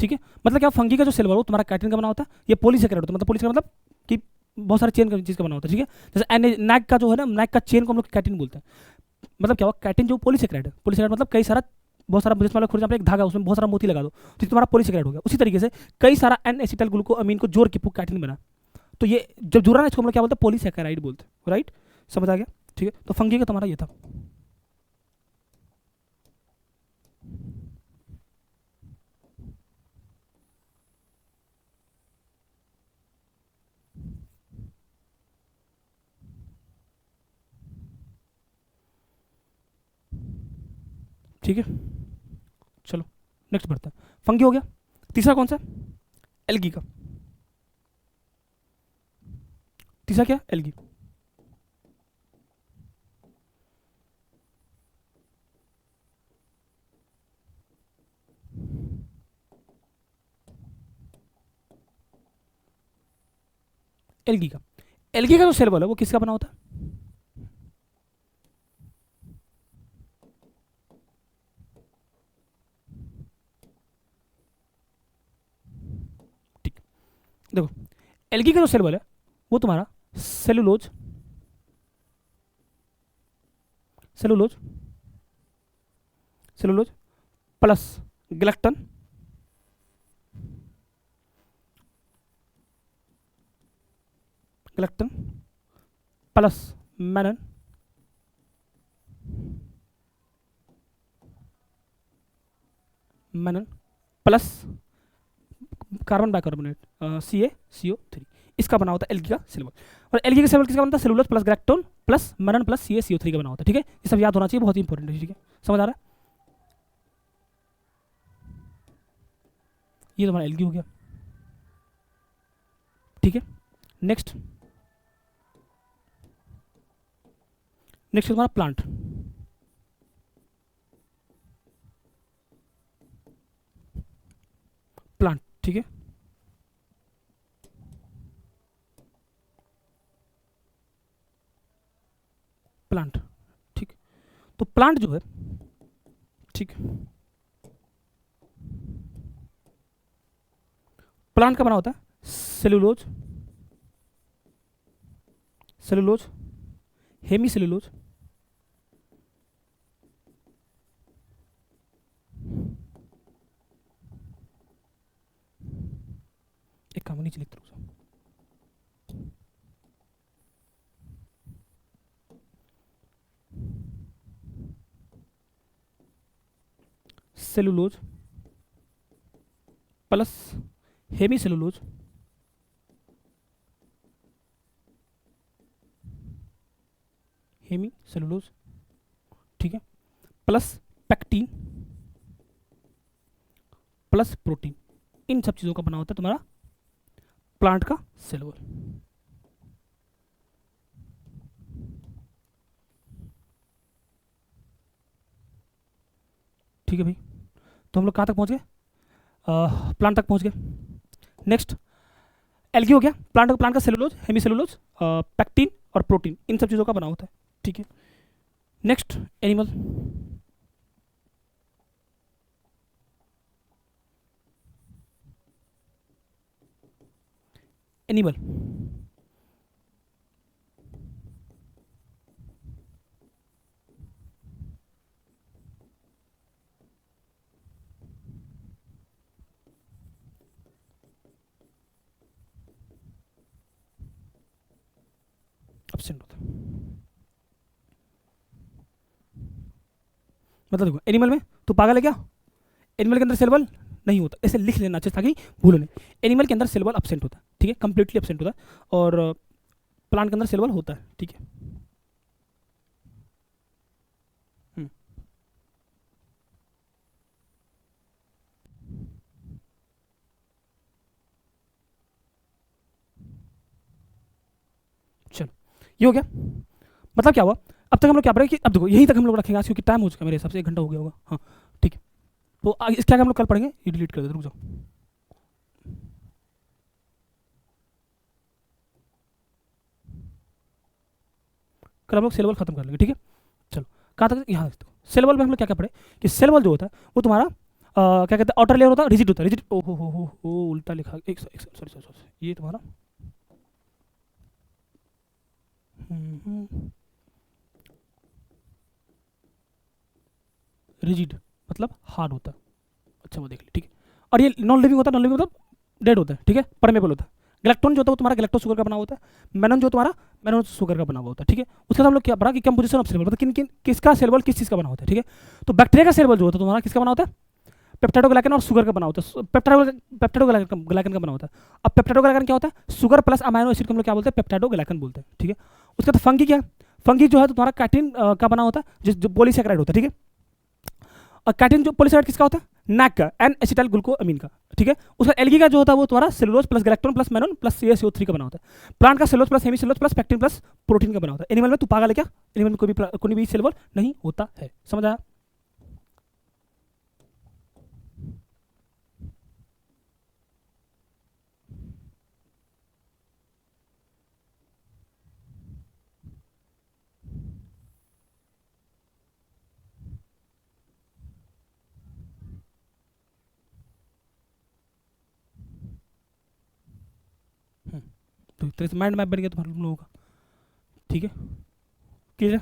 Speaker 1: ठीक है, मतलब क्या, फंगी का जो सेल वॉल वो तुम्हारा काइटिन का बना होता है, ये पॉलीसेकेराइड होता है, मतलब पॉलीसेकेराइड मतलब कि बहुत सारे चेन का चीज का बना होता है। ठीक है, जैसे एन नैग का जो है ना, नैग का चेन को हम लोग काइटिन बोलते हैं। मतलब क्या हुआ, काइटिन जो पॉलीसेकेराइड है, पॉलीसेकेराइड मतलब कई सारा, बहुत सारा, जिसमें फॉर एग्जाम्पल एक धागा है, उसमें बहुत सारा मोती लगा दो तो तुम्हारा पॉलीसेकेराइड हो गया। उसी तरीके से कई सारा एन एसिटाइल ग्लूको अमीन को जोड़ के काइटिन बना, तो ये जब जुड़ा ना, इसको हम लोग क्या बोलते हैं? पॉलीसेकेराइड बोलते हैं। राइट, समझ आ गया? ठीक है, तो फंगी का तुम्हारा ये था। ठीक है, चलो नेक्स्ट बढ़ते हैं। फंगी हो गया, तीसरा कौन सा? एल्गी का। तीसरा क्या? एल्गी। एल्गी का, एल्गी का जो सेल वॉल है वो किसका बना होता है? ठीक, देखो एल्गी का जो सेल वॉल है वो तुम्हारा cellulose cellulose cellulose plus galactan galactan plus mannan mannan plus carbon bicarbonate CaCO3, इसका बना होता है एल्गी का सेल वॉल। और एल्गी का सेल वॉल किसका बनता है? Cellulose plus galactan plus mannan plus CaCO3 का बना होता है। ठीक है, ये सब याद होना चाहिए, बहुत ही इंपॉर्टेंट है। ठीक है, समझ आ रहा है? ये तुम्हारा एल्गी हो गया। ठीक है, नेक्स्ट नेक्स्ट तुम्हारा प्लांट। प्लांट, ठीक है, प्लांट। ठीक, तो प्लांट जो है, ठीक, प्लांट का बना होता है सेलुलोज सेलुलोज हेमी सेलुलोज एक काम नीचे लिखते रहो, cellulose plus hemicellulose hemicellulose, ठीक है, प्लस पैक्टीन प्लस प्रोटीन, इन सब चीज़ों का बना होता है तुम्हारा प्लांट का सेल वॉल। ठीक है भाई, तो हम लोग कहाँ तक पहुँच गए? प्लांट तक पहुँच गए। नेक्स्ट एल्गी हो गया, प्लांट का सेलुलोज, हेमी सेलुलोज, पैक्टिन और प्रोटीन, इन सब चीज़ों का बना होता है। ठीक है, नेक्स्ट एनिमल। एनिमल एब्सेंट होता है। मतलब देखो एनिमल में, तो पागल है क्या? एनिमल के अंदर सेल वॉल नहीं होता, ऐसे लिख लेना चाहिए ताकि भूलो नहीं। एनिमल के अंदर सेल वॉल एब्सेंट होता है, ठीक है, कंप्लीटली एब्सेंट होता है, और प्लांट के अंदर सेल वॉल होता है। ठीक है, चलो ये हो गया। मतलब क्या हुआ, अब तक हम लोग क्या पढ़े कि अब देखो यहीं तक हम लोग रखेंगे आज, क्योंकि टाइम हो चुका है मेरे हिसाब से, 1 घंटा हो गया होगा। हाँ ठीक है, तो इसके आगे हम लोग कल पढ़ेंगे। ये डिलीट कर देते, रुक जाओ। कल हम लोग सेल वॉल खत्म कर लेंगे। ठीक है, चलो कहाँ तक? यहाँ तक। सेल वॉल में हम लोग क्या क्या पढ़े कि सेल वॉल जो होता है वो तुम्हारा क्या कहते हैं, आउटर लेयर होता है, रिजिड होता है। रिजिड, ओ हो उल्टा लिखा, एक सॉरी सॉरी सॉरी, ये तुम्हारा रिजिड मतलब हार्ड होता है। अच्छा वो देख ली, ठीक है। और ये नॉन लिविंग होता है, नॉन लिविंग मतलब डेड होता है, ठीक है, परमेबल होता है। गैलेक्टोन जो होता है वो तुम्हारा गैलेक्टो शुगर का बना होता है। मेनन जो तुम्हारा मेनन शुगर का बना हुआ होता है। ठीक है, उसके बाद हम लोग क्या पढ़ा कि कंपोजिशन ऑफ सेल वॉल, मतलब किसका सेल वॉल किस चीज़ का बना होता है। ठीक है, तो बैक्टीरिया का सेल वॉल जो होता है तुम्हारा किसका बना होता है? पेप्टाइडोग्लाइकन और शुगर का बना होता है। पेप्टाइडोग्लाइकन का बना होता है। अब पेप्टाइडोग्लाइकन क्या होता है? शुगर प्लस अमाइनो एसिड को हम लोग क्या बोलते हैं? पेप्टाइडोग्लाइकन बोलते हैं। ठीक है, उसका तो फंगी क्या है? फंगी जो है तो तुम्हारा कैटिन का बना होता है, जो पॉलीसेकेराइड होता है। ठीक है, और कैटिन जो पॉलीसेकेराइड किसका होता है? नैक का, एन एसिटाइल ग्लूकोअमीन का। ठीक है, उसका एल्गी का जो होता है वो तुम्हारा cellulose plus galactan plus mannan plus CaCO3 का बना होता है। प्लांट का cellulose plus hemicellulose plus pectin plus protein का बना होता है। एनिमल में तू पागल है क्या? एनिमल में कोई भी सेल वॉल नहीं होता है। समझ आया? तो तरह से माइंड मैप बन गया तुम्हारे लोगों का। ठीक है, क्लियर है?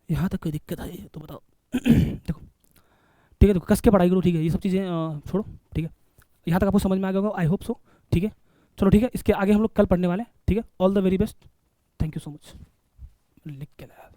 Speaker 1: यहाँ तक कोई दिक्कत आई तो बताओ। देखो ठीक है, देखो कस के पढ़ाई करो। ठीक है, ये सब चीज़ें छोड़ो। ठीक है, यहाँ तक आपको समझ में आ गया होगा, आई होप सो। ठीक है, चलो ठीक है, इसके आगे हम लोग कल पढ़ने वाले हैं। ठीक है, all the very best, thank you so much. लिख के लाया।